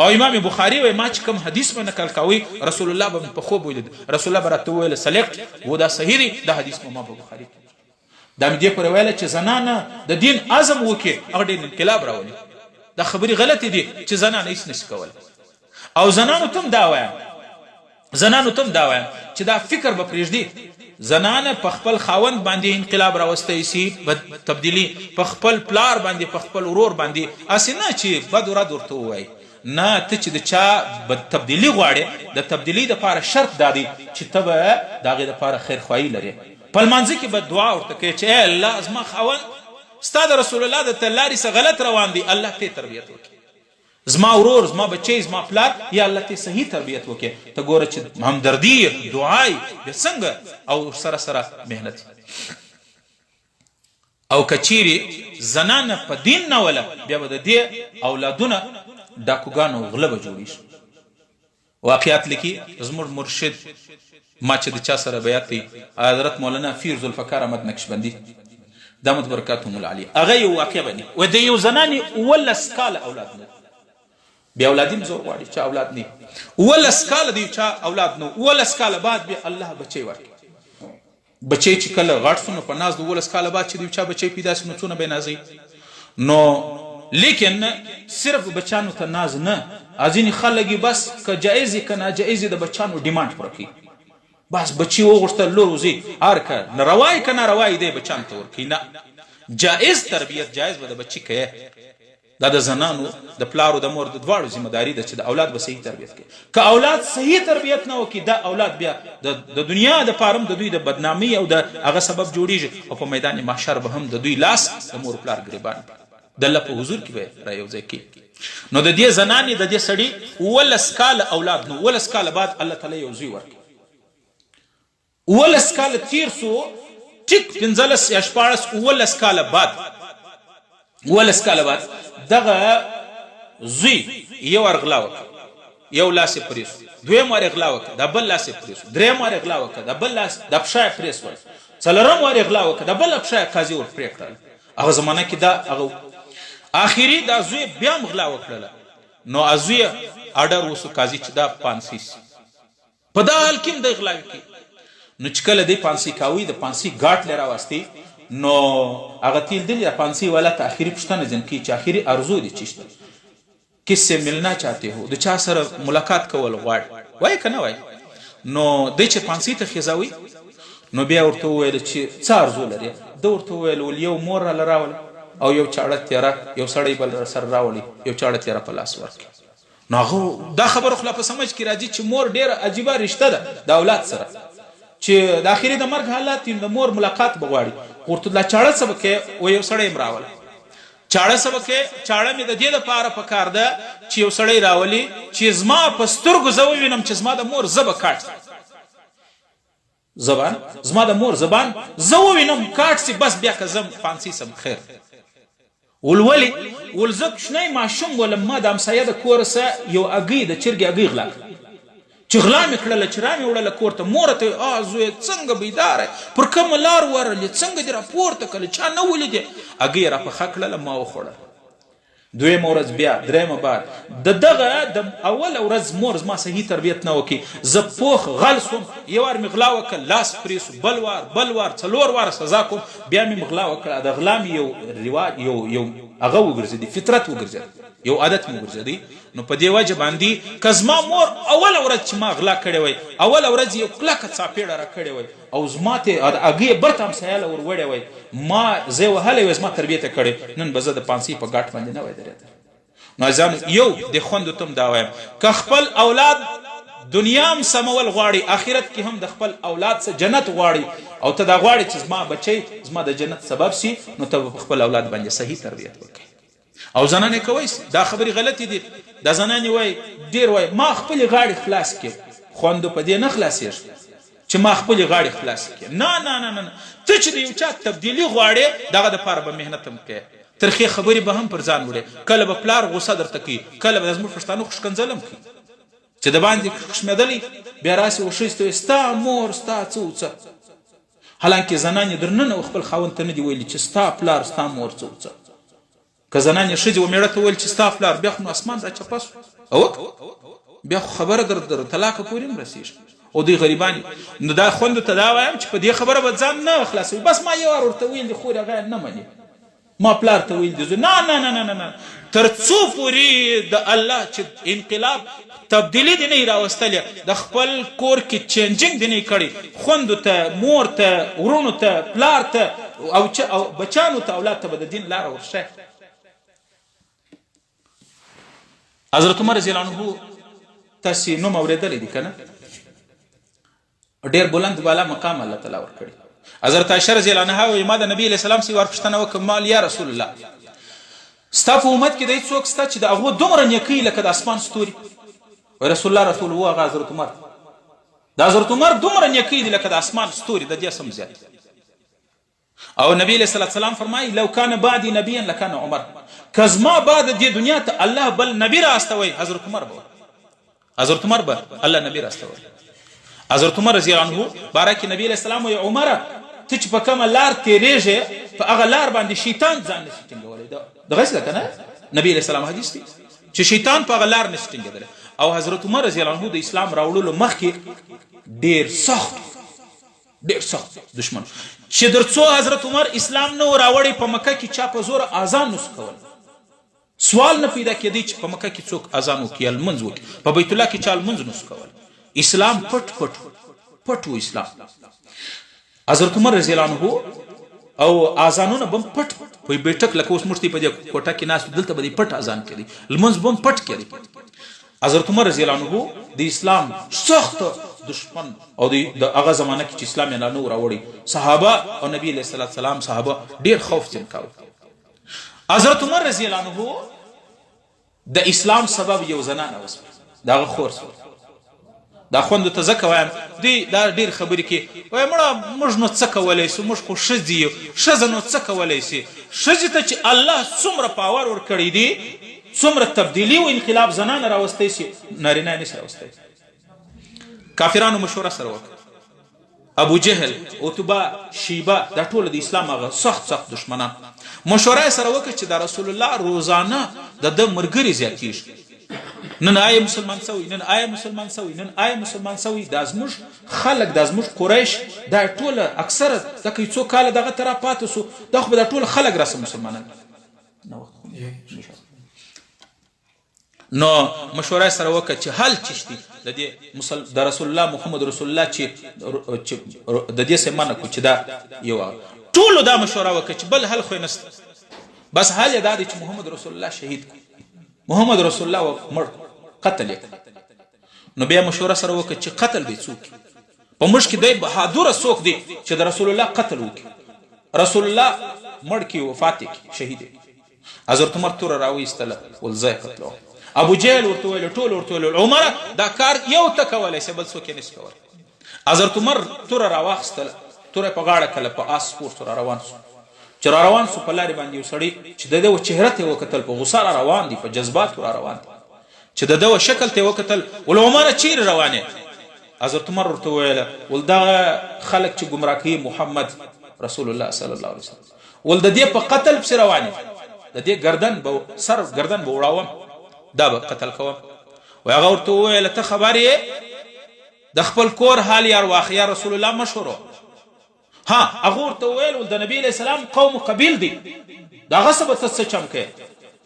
[SPEAKER 1] او امام بخاری وای ما چې کوم حدیث باندې نقل کوي رسول الله به په خوب ولید رسول الله برته ویل سلیکټ و دا صحیح دی د حدیث په بخاری دا مې دې پر ویل چې زنانه د دین اعظم وکي هغه د انقلاب راولي دا خبري غلطی دي چې زنانه هیڅ نشي کول او زنانو تم دا وایم چې دا فکر به پرېږدي زنانه په خپل خاوند باندې انقلاب راوستی سي تبدیلی په خپل پلار باندې په خپل ورور باندې اسې نه چې بد ورځ ورته ووایي نه ته چې د چا تبدیلی غواړې د تبدیلی دپاره شرط دا دی چې ته به د هغې دپاره خیرخواهي لرې په لمانځه کې به دعا ورته کوې چې ای الله زما خاوند ستا د رسول الله د لارې څه غلط روان دی الله ته تربیت وکړي زما ورور زما بچی زما پلار یا الله ته صحیح تربیت وکړي ته ګوره چې همدردي دعای بیا څنګه او سره محنت او کچیرې زنانه په دین نه وله بیا به د دې اولادونه ډاکوګانو غله به جوړي شي واقعات لیکي زموږ مرشد ما چې د چا سره بیعت کوي حضرت مولانا فیر ذوالفقار احمد نقشبندي دامت برکاتهم العالیه هغه یو واقع باندې و د یو زنانې 18 کاله اولاد نه بیا اولادین زور غواړي چې اولاد نه 18 کاله دی چې اولاد نو 18 کاله بعد به الله بچي ورکړي بچي چې کله غټ سونه په ناز د 18 کاله بعد چې دی چې بچي پیدا شنو څونه به نازي نو لیکن صرف بچانو ته ناز نه ازینی خلګي بس که جایز که ناجایز د بچانو ډیماند پرکې بس بچی وغوښتل لور وزي هر که ناروای که ناروای دی بچان ته ورکوي نه جایز تربیت جایز به د بچي کوي دا د زنانو د پلارو د مور د دواړو ذمه داري ده چې د اولاد به صحیح تربیت کوي که اولاد صحیح تربیت نه وکړي دا اولاد بیا د دنیا د پاره د دوی د بدنامي او د هغه سبب جوړیږي او په میدان محشر به هم د دوی لاس د مور پلار ګریبان د الله په حضور کې به رايوځي کی نو د دې زنانې د دې سړي 18 کاله اولاد نو 18 کاله بعد الله تعالی یو زوی ورکړي 18 کاله تیر سو ټیک 15 یا 18 کاله بعد دغه زوی یو ارغلا وکړه یو لاس یې پرېښود دویم وار یې غلا وکړه د بل لاس یې پرېښود دریم وار یې غلا وکړه د بل لاس د پښه یې پرېښود څلورم وار یې غلا وکړه د بله پښه یې قاضي ور پرې کړله هغه زمانه کې دا هغه آخري دا زوی بیا هم غلا وکړله نو زوی آرډر وسو قاضي چې دا پانسي په دا حال کې هم دی غلا وکړي نو چې کله دی پانسي کاوي د پانسي ګاټ لري راوستي نو هغه تیل دل یا پانسی والا ته آخري پوښتنه ځین کی چې آخري ارزو دي چیشته کس سے ملنا چاہتے ہو د چا سره ملاقات کول غواړي وای کنه وای نو د چې پانسی ته خزاوي نو بیا ورته وویل چې څه ارزو لري د ورته ویل یو مور را راول او یو چاړه تیرا یو سړی بل سر راولي یو چاړه تیرا په لاس ورکړي نو هغه دا خبره خلا په سمج کې راځي چې مور ډیره عجیبه رشته ده د اولاد سره چې د اخري د مرګ حالات د مور ملاقات بغواړي ورته لا چاړه سبکه او یو سړی راول چاړه سبکه چاړه مې د دې لپاره پکار ده چې یو سړی راولي چې زما په سترګو زه ووینم چې زما د مور زبه کاټ زبان زما د مور زبان زه ووینم کاټ سي بس بیا که زم فانسي سم خیر ولولي ولزک شنه ماشوم ولما د امسایه د کور سره یو اګي د چرګي اګي غلا چې غلا مې کړله چې را مې وړله کور ته مور ته زوی څنګه بیداره پر کومه لار ورلې څنګه دې راپورته کړله چا نه ولیدې هګۍ یې راپخه کړله ما وخوړله دویمه ورځ بیا درېیمه بار د دغه د اوله ورځ مور زما صحیح تربیت نه وکړي زه پوخ غل سوم یو وار مې غلا وکړه لاس پرې سو بل وار څلور واره سزا کوم بیا مې غلا وکړه د غلا مې یو رواج یو هغه وګرځېدي فطرت وګرځېد یو عادت مې وګرځېدی نو په دې وجه باندې که زما مور اوله ورځ چې ما غلا کړې وای اوله ورځ یو کلکه څاپېړه را کړې وای او زما ته هغې برته همسایه ور وړی وای ما زه وهلی وای زما تربیت یې کړې نن به زه د پانسۍ په ګاټ باندې نه وای درېدلی نو عزیزانو یو د خویندو ته هم دا وایم که خپل اولاد دنیا هم سمول غواړي آخرت کې هم د خپل اولاد څخه جنت غواړي او ته دا غواړي چې زما بچی زما د جنت سبب سي نو ته په خپل اولاد باندې صحیح تربیت وکړي او زنانې کوي دا خبرې غلطې دي دا زنانې وای ډېر وای ما خپلې غاړې خلاص کړې خوندو په دې نه خلاصېږي چې ما خپلې غاړې خلاص کړې نه ته چې د یو چا تبدیلي غواړې دغه دپاره به محنت هم کوې ترخې خبرې به هم پر ځان وړې کله به پلار غوسه درته کوي کله به زموږ پښتانه خوشکنځل هم کوي چې د باندې خشمېدلی بیا راسې وښیسته ستا مور ستا څه حالانکې زنانې در ننه خپل خاوند ته نه دي ویلي چې ستا پلار ستا مور څه که زنانې ښځې و مېړه ته ویل چې ستا پلار بیا خو نو اسمان را چپه سو او بیا خو خبره در طلاقه پورې هم رسېږي او دوی غریبان نو دا خوندو ته دا وایم چې په دې خبره به ځان نه خلاصوي بس ما یو وار ورته ویل دي خور هغه نه مني ما پلار ته ویل دي نه تر څو پورې د الله چې انقلاب تبدیلی دی نه راوستلې د خپل کور کې چینجینګ دی نه کړی خوندو ته مور ته ورونو ته پلار ته او بچانو ته اولاد ته به د دین لاره ورشه حضرت عمر رضی الله عنه تاسې نوم اورېدلی دي که نه ډېر بلند بالا مقام الله تعالی ورکړي حضرت عایشه رضی الله عنها وایي ما د نبي علیه السلام څخه ورپوښتنه وکړه مال یا رسول الله ستا په امت کې دی څوک سته چې د هغو دومره نیکۍ لکه د اسمان ستوري رسول الله و هغه حضرت عمر د حضرت عمر دومره نیکۍ دي لکه د اسمان ستوري د دې سم زیات او نبی علیه السلام فرمایي لو کان بعدي نبیا لکان عمر که زما بعد دې دنیا ته الله بل نبی را استوي حضرت عمر به الله نبی را استوي حضرت عمر رضی الله عنه بارک نبی علیہ السلام وی عمر ته چې په کومه لار تیریږې په هغه لار باندې شیطان ځان نشي ټینګولی دغسې ده که نه نبی علیہ السلام حدیث دی چې شیطان په هغه لار نشي ټینګېدلی او حضرت عمر رضی الله عنه د اسلام راوړلو مخکې ډېر سخت دشمن چې در څو حضرت عمر اسلام نه و راوړی په مکه کې چا په زوره اذان نسو کول سوال نه پیدا کېدی چې په مکه کې څوک اذان وکړي لمونځ وکړي په بیت الله کې چا لمونځ نسو کول اسلام پټ و اسلام حضرت عمر رضی الله عنه او اذانونه بم پټ په بیٹک لکه اوس مشتي په دې کوټه کې ناس دلته به پټ اذان کړي لمونځ بم پټ کړي حضرت عمر رضی الله عنه د اسلام سخت دشمن او د هغه زمانه کې چې اسلام یې نه راوړی صحابه او نبی علیه السلام صحابه ډیر خوف ځین کاوه حضرت عمر رضی الله عنه د اسلام سبب یو زنانه وسه دغه خور دا خوند ته ځکه وایم دوی دا ډېر خبرې کوي وایي مړه موږ نو څه کولی سو موږ خو ښځې یو ښځه نو څه کولی سي ښځې ته چې الله څومره پاور ورکړی دی څومره تبدیلي او انقلاب زنانه راوستی سي نارینه یې نشي راوستی کافرانو مشوره سره وکړه ابو جهل، عتبه، شیبه، دا ټول د اسلام هغه سخت سخت دشمنان. مشوره سره وکړه چې د رسول الله روزانه د ده ملګري زیاتېږي. نن آیا مسلمان سوی، نن آیا مسلمان سوی، نن آیا مسلمان سوی. دا زموږ خلک، دا زموږ قریش، دا ټوله اکثره ځکه یو څو کاله دغه ته راپاته سو، دا خو به دا ټول خلک راسه مسلمانان. نو مشوره سره وکړه چې حل چشتي د رسول الله محمد رسول الله چې د دې څه منع کړو چې دا یو ټولو دا مشوره وکړه چې بل حل خو یې نشته، بس حل یې دا دی چې محمد رسول الله شهید کړو، محمد رسول الله مړ قتل یې کړ. نو بیا مشوره سره وکړه چې قتل به څوک په موږ کې دی بهادوره څوک دی چې د رسول الله قتل وکړي. رسول الله مړ کې وفات کړي، شهید کړي. حضرت عمر توره راویستله ول زه یې قتلوم. ابو جهل ورته ویل، ټول ورته ویل عمره دا کار یو ته کولی شي بل څوک یې نشي کولی. حضرت عمر توره راواخیستله، توره په غاړه کله په آس سپور سو را روان سو. چې را روان سو په لارې باندې یو سړی چې د ده چهره ته یې وکتل په غوسه را روان دي، په جذباتو را روان دي. چې د ده شکل ته یې وکتل ول عمره چیرې روان یې؟ حضرت عمر ورته وویله ول دغه خلک چې ګمراه کوي محمد رسول الله صلی الله علیه وسلم، ول د دې په قتل پسې روان یم، د دې ګردن به سر ګردن به وړاوم، دا به قتل کوم. و هغه ورته وویله ته خبر یې د خپل کور حال یار واخ یا رسول الله مشورو. ها هغه ورته وویل ول د نبي علیه السلام قوم قبیل دی، د هغه څه به ته څه چم کوې؟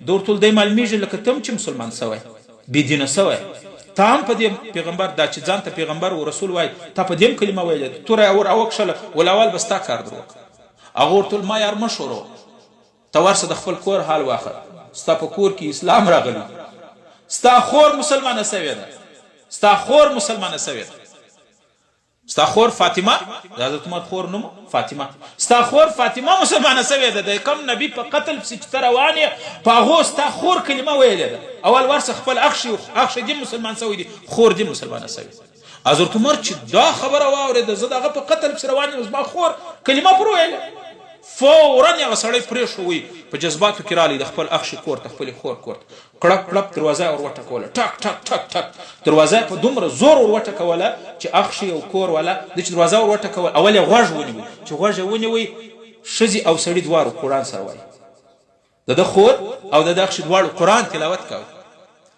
[SPEAKER 1] د ورته ول دی معلومیږي لکه ته هم چې مسلمان سوی، بېدینه سوی، ته هم په دې پیغمبر دا چې ځان ته پیغمبر و رسول وایي تا په دې هم کلمه ویلې، توره یې ور اوکښله ول اول به ستا کار در وکړه. هغه ورته ول ما یار مشورو ته ورسه د خپل کور حال واخله، ستا په کور کې اسلام راغلی، ستا خور مسلمانه سوې ده، ستا خور مسلمانه سوې ده، ستا خور فاطمه، د حضرت عمر خور نوم فاطمه، ستا خور فاطمه مسلمانه سوې ده، د کوم نبي په قتل پسې چې ته روان یې په هغو ستا خور کلمه ویلې ده، اول ورسه خپل اخښی دې مسلمان سوی دي، خور دې مسلمانه سوې ده. حضرت عمر چې دا خبره واورېده زه د هغه په قتل پسې روان یم، زما خور کلمه پر ویلې، فورا یې هغه سړی پرېښوی په جذباتو کې رالی د خپل اخښي کور ته، خپلې خور کور ته کړپ کړپ دروازه یې ور وټکوله، ټک ټک ټک ټک دروازه یې په دومره زور ور وټکوله چې اخښي او کور والا د چې دروازه ور وټکوله اول یې غوږ ونیوی، چې غوږ یې ونیوی ښځې او سړي دواړو قرآن سره وایي، د ده خور او د ده اخښي دواړو قرآن تلاوت کوي،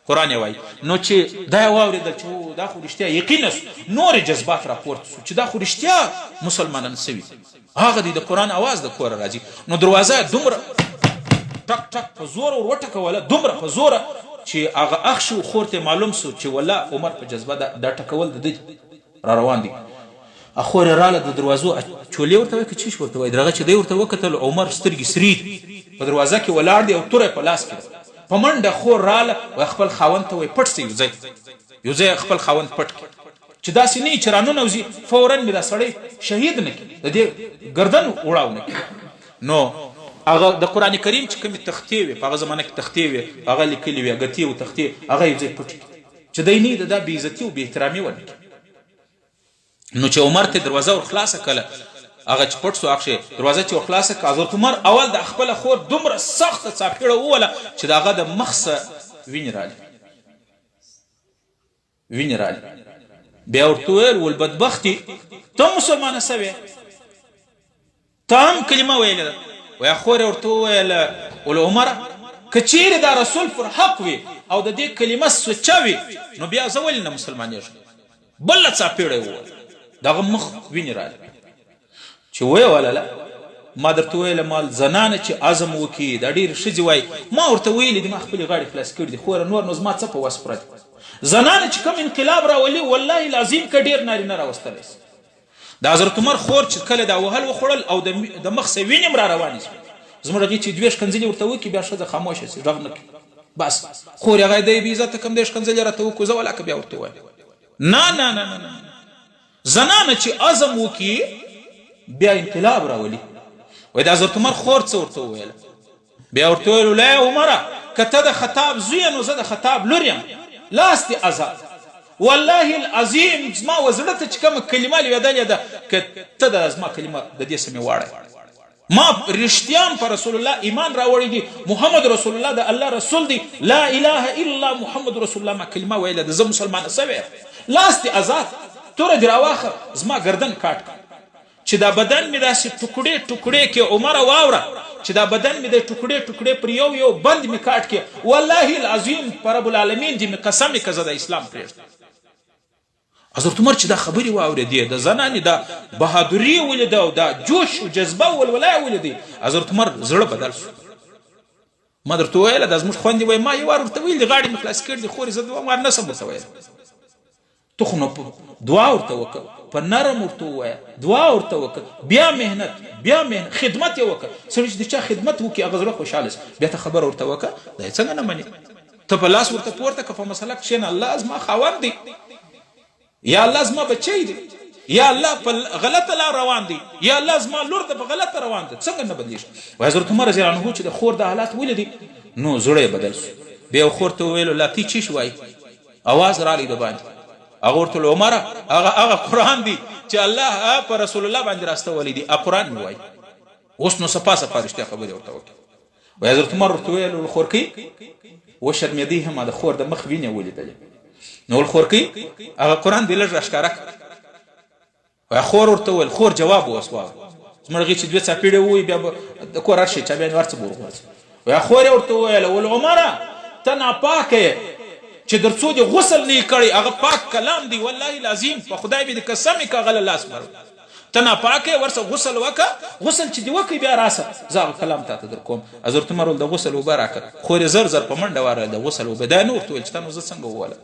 [SPEAKER 1] قرآن یې وایي. نو چې دا یې واورېدل چې دا خو رښتیا یقینا نورې جذبات راپورته سو چې دا خو رښتیا مسلمانان سوي، هغه دی د قرآن اواز د کوره راځي. نو دروازه یې دومره ټک ټک په زوره ور وټکوله، دومره په زوره چې هغه اخښي و خور ته معلوم سو چې والله عمر په جذبه دا ټکول د ده را روان دي. خور یې راله د دروازو چولې ورته وایي که چیش ورته وایي، دغه چې دی ورته وکتل عمر سترګې سرې دي، په دروازه کې ولاړ دی او توره یې په لاس کې ده. په منډه خور راله وایي خپل خاوند ته وایي پټ سه یو ځای خپل خاوند پټ کړي چې داسې نه وي چې راننوځي فورا مې دا سړی شهید نه کړي، د دې ګردن وړاو نه کړي. نو هغه د قرآن کریم چې کومې تختې وې په هغه زمانه کې تختې وې هغه لیکلي وې ګتې و تختې هغه یو ځای پټې چې دی نه د دا بې عزتي او بې احترامي ونه کړي. نو چې عمر ته دروازه ور خلاصه کړه هغه چې پټ سو اخښې دروازه چې ور خلاصه کړه، حضرت عمر اول د خپله خور دومره سخته څاپېړه ووله چې د هغه د مخ څه وینې رالي. بیا ورته ویل ول بدبختي ته مسلمانه سوې، ته هم کلمه ویلې ده. ویا خور یې ورته وویله ول عمره که چیرې دا رسول پر حق وي او د دې کلمه سوچه وي نو بیا زه ولې نه مسلمانېږم؟ بله څاپېړه یې وویل، دغه مخ وینې رالي. چې ویې ولله ما درته ویله مال زنانه چې عزم وکړي دا ډېرې ښځې وایي ما ورته ویلي دي ما خپلې غاړې خلاص کړي دي، خوره نور نو زما څه په وس پرته زنانه چې کوم انقلاب راولي والله العظیم که ډېر نارینه راوستلی شي. د حضرت عمر خور چې کله دا وهل وخوړل او د مخ څه وینې هم را روانې شوې، زموږ هغې چې دوې ښکنځلې ورته وکړي بیا ښځه خاموشه شي غږ نه کړي، بس خور یې هغه دی بې عزته کوم دی ښکنځلې راته وکړو زه ولاکه بیا ورته ووایم نه نه نه نه نه زنانه چې عزم وکړي بیا انقلاب راولي. وایي د حضرت عمر خور څه ورته وویله؟ بیا ورته ویل لا عمره که ته د خطاب زوی نو زه د خطاب لور یم، لاس دې آزاد، والله العظیم زما وزړه ته چې کومه کلمه لوېدلې ده که ته د زما کلمه د دې سمې واړی، ما رښتیان په رسول الله ایمان راوړی دي، محمد رسول الله د الله رسول دی، لا اله الا الله محمد رسول الله ما کلمه ویله ده، زه مسلمانه سوی لاس دې آزاد، توره دې راواخه زما ګردن کاټ کړه. چې دا بدن مې داسې ټوکړې ټوکړې کې عمره واوره چې دا بدن مې د ټوکړې ټوکړې پر یو یو بند مې کاټ کې والله العظیم په رب العالمین دې مې قسم که زه د اسلام پرېږدم. حضرت عمر چې دا خبرې واورېدې د زنانې دا بهادري یې ولیده او دا جوش او جذبه او ولوله یې ولیدې حضرت عمر زړه بدل شو. ما درته وویله دا زموږ خویندې وایي ما یو وار ورته ویل دي غاړې مې خلاص کړي دي خورې زه دوه وار نه شم ورته ویلی. ته خو نو دعا ورته وکړه په نرم ورته ووایه دعا ورته وکړه بیا مهنت خدمت یې وکړه. سړی چې د چا خدمت وکړي هغه زړه خوشحاله شي. بیا ته خبره ورته وکړه دا یې څنګه نه منې. ته په لاس ورته پورته که په مسله کښېنه الله زما خاوند دی یا الله زما بچی دی یا الله په غلطه لار روان دی یا الله زما لور ده په غلطه روان ده څنګه نه بدلیږي. و حضرت عمر رضی الله عنه چې د خور د حالات ولیدي نو زړه یې بدل شو. بیا خور ته وویلو لا تی چی شوای اواز رالی د باندې هغه ورته ویل عمره هغه قرآن دی چې الله په رسول الله باندې راستولی دی قرآن مې وایي. اوس نو سپا رښتیا خبرې ورته وکړې. و حضرت عمر ورته ویل خورکۍ وشرمېدې هم د خور د مخ وینې ولیدلې نو خورکۍ هغه قرآن دی لږ راښکاره کړه. و خور ورته ویل خور جواب اوس واوره زموږ هغې چې دوې څاپېړې ووایي بیا به د کور هر شی چا بیا ور څه به ورغورځي. و خور یې ورته وویله ول عمره ته ناپاکه یې چې در څو دې غسل نه یې کړی هغه پاک کلام دی والله العظیم په خدای مې د قسم یې که هغه له لاس مر ته ناپاکه یې ورسه غسل وکړه غسل چې دې وکړي بیا راسه زه هغه کلام تا ته در کوم. حضرت عمر د غسل اوبه راکړه خور یې زر زر په منډه واره د غسل اوبه دا یې نه ورته ویل چې تا نو زه څنګه ووله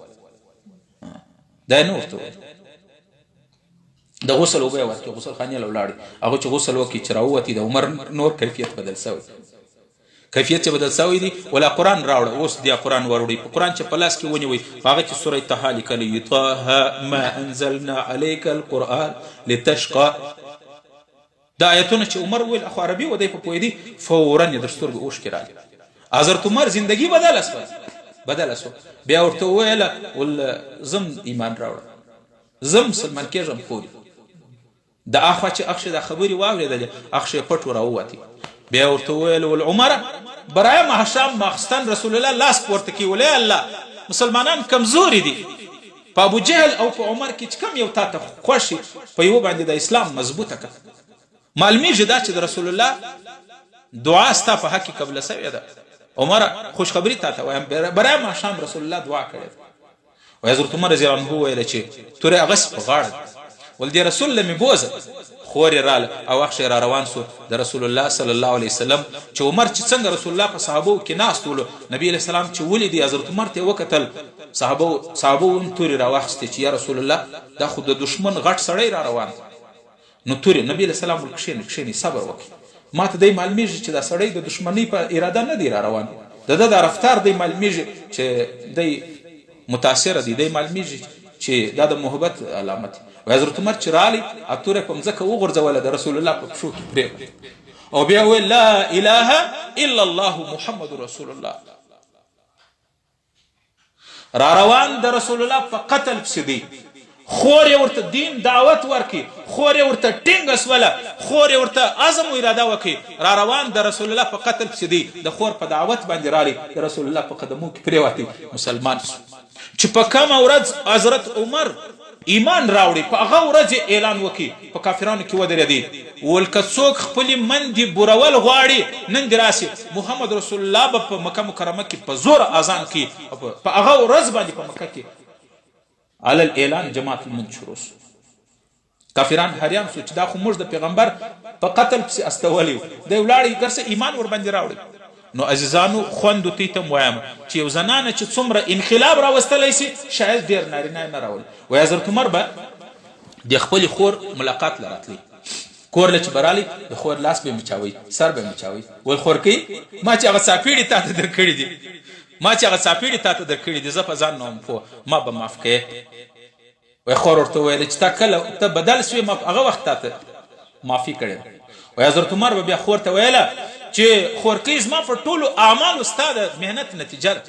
[SPEAKER 1] دا یې نه ورته ویل. د غسل اوبه یې ورکړې غسل خانې له ولاړې هغه چې غسل وکړي چې راووتې د عمر نور کیفیت بدل شوی کیفیت چې بدل شوی دی ولا قرآن راوړه اوس دې قرآن وروړي په قرآن چې په لاس کې ونیوئ په هغه کې سوره طه لیکلي طه ما انزلنا علیک القرآن لتشقى دا آیتونه چې عمر وویل اخو عربي و دی په پوهېدي فورا یې در سترګو اوښکې راغلې. حضرت عمر زندگی بدله سوه بیا ورته وویله ول زم ایمان راوړه زم مسلمان کېږم خوري د اخوا چې اخښې دا خبرې واورېدلې اخښې پټ راووتې. بیا ورته وویل ول عمره برای ماښام ماخستن رسول الله لاس پورته کړي ولی الله مسلمانان کمزوري دي په ابو جهل او په عمر کې چې کم یو تا ته خوښ په یوه باندې د اسلام مضبوطه کړه. معلومیږي دا چې د رسول الله دعا ستا په حق کې قبله سوې ده. عمره خوشخبري تا ته وایم برای ماښام رسول الله دعا کړې ده. و حضرت عمر رضی الله عنه وویله چې تورې اغس په غاړه ول دې رسول الله مې بوزه خور یې راله او اخښې را روان سو د رسول الله صلی الله علیه وسلم چې عمر چې څنګه رسول الله په صحابو کې ناست ولو نبی علیه السلام چې ولیدي حضرت عمر ته یې وکتل صحابو هم تورې راواخیستې چې یا رسول الله دا خو د دشمن غټ سړی را روان نو تورې نبی علیه السلام ول کښېنې صبر وکړي ما ته دی معلومیږي چې دا سړی د دشمنۍ په اراده نه دی را روان د ده دا رفتار دی معلومیږي چې دی متاثره دی معلومیږي چې دا د محبت علامت دی. و حضرت عمر چې رالی اتوره په مځکه وغورځوله د رسول الله په پښو کې پرېږده او بیا ویل لا اله الا الله محمد رسول الله. را روان د رسول الله په قتل پسې دی خور یې ورته دین دعوت ورکړي خور یې ورته ټینګه سوله خور یې ورته عزم و اراده وکړي را روان د رسول الله په قتل پسې دی د خور په دعوت باندې رالی د رسول الله په قدمو کې پرېوتی مسلمان شو. چې په کومه ورځ حضرت عمر ایمان راوړي په هغه ورځ اعلان وکړي په کافرانو کې ودرېدي ول که څوک خپلې مندې بورول غواړي نن دې راسي محمد رسول الله به په مکه مکرمه کې په زور اذان کوي په هغه ورځ باندې په مکه کې علی الاعلان جماعت المند شروع سو. کافران حیران سو چې دا خو موږ د پیغمبر په قتل پسې استولی دی ولاړې ګرڅه ایمان ورباندې راوړي. نو عزیزانو خوندو تی ته وایم چې یو زنانه چې څومره انقلاب راوستلی سي شاید ډېر نارینه نه راولي. و حضرت عمر به د خپلې خور ملاقات له راتلی کور له چې به رالی د خور لاس به یې مچاوئ سر به یې مچاوئ ول خورکۍ ما چې هغه څاپېړې تا ته در کړي دي زه په ځان نه وم پوه ما به معاف کړې. وی خور ورته ویل چې تا کله ته بدل سوې ما هغه وخت تا ته معافي کړې. و حضرت عمر به بیا خور ته ویله چې خورکۍ زما په ټولو اعمالو ستا د محنت نتیجه ده.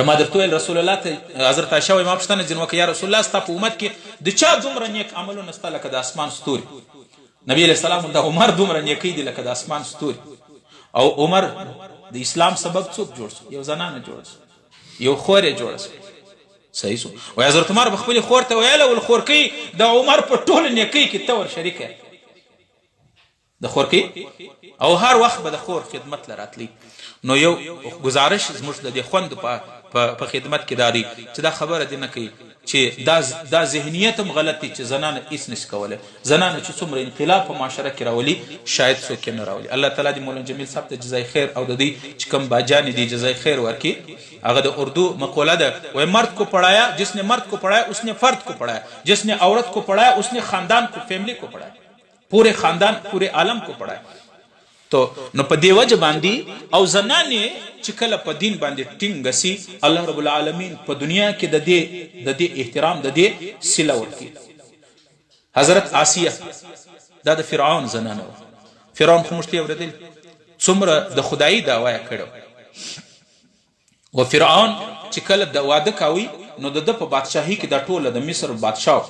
[SPEAKER 1] ما درته ویل رسول الله ته حضرت عایشه وایي ما پوښتنه ځینې وکړه یا رسول الله ستا په امت کې د چا دومره نیک عملونه ستا لکه د اسمان ستوري. نبي علیه السلام د عمر دومره نیکۍ دي لکه د اسمان ستوري. او عمر د اسلام سبب څوک جوړ شو؟ یو زنانه جوړ شو یو خور یې جوړه شو صحیح سو وای حضرت عمر به خپلې خور ته ویله ول خورکۍ د عمر په ټوله نیکۍ کې ته ور شریکه د خورکۍ او هر وخت به د خور خدمت له راتلی. نو یو گزارش زموږ د دې خوند په خدمت کې داری چې دا خبره دې نه کوي چې دا ذهنیت هم غلط دی چې زنانه هیڅ نشي کولی. زنانه چې څومره انقلاب په معاشره کې راولي شاید څوک نه راولي. الله تعالی دې مولانا جمیل صاحب ته جزای خیر او د دې چې کوم باجانې دي جزای خیر ورکړي. هغه د اردو مقوله ده وای مرد کو پڑھایا جس نے مرد کو پڑھایا اس نے فرد کو پڑھایا جس نے عورت کو پڑھایا اس نے خاندان کو فیملی کو پڑھایا پورے خاندان پورے عالم کو پڑھایا. تو نو په دې وجه باندې او زنانې چې کله په دین باندې ټینګ سي الله رب العالمین په دنیا کې د دې احترام د دې صله ورکړي. حضرت آسیه دا د فرعون زنانه و. فرعون خو موږ اورېدل څومره د خدایي دعوا یې کړې و فرعون چې کله د واده کوي نو د په بادشاهي کې د ټوله د مصر بادشاه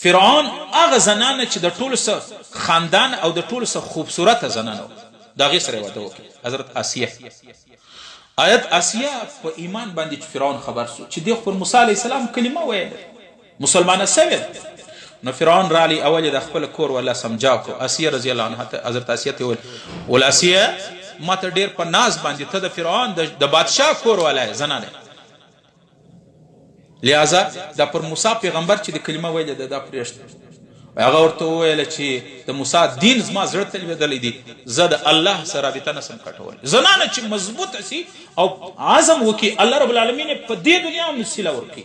[SPEAKER 1] فرعون هغه زنانه چې د ټولو څخه خاندان او د ټولو څخه خوبصورته زنانه د هغې سره یې واده وکړي. حضرت آسیه آیت آسیه په ایمان باندې چې فرعون خبر سو چې دی پر موسی علیه السلام کلمه ویله مسلمانه سوې نو فرعون رالی اول د خپل کور ولا سمجاو کو. آسیه رضی الله عنها حضرت آسیه ته ول آسیه ما ته ډیر په ناز باندې ته د فرعون د بادشاه کور ولا زنانه لہذا دا پر موسی پیغمبر چې د کلمه ویله دا پرېښته. هغه ورته وویله چې د موسی دین زما زړه ته لوېدلی دی زه د الله سره رابطه نسم کټولی. زنانه چې مضبوطه سي او عزم وکړي الله رب العالمین په دې دنیا هم وسیله ورکړي.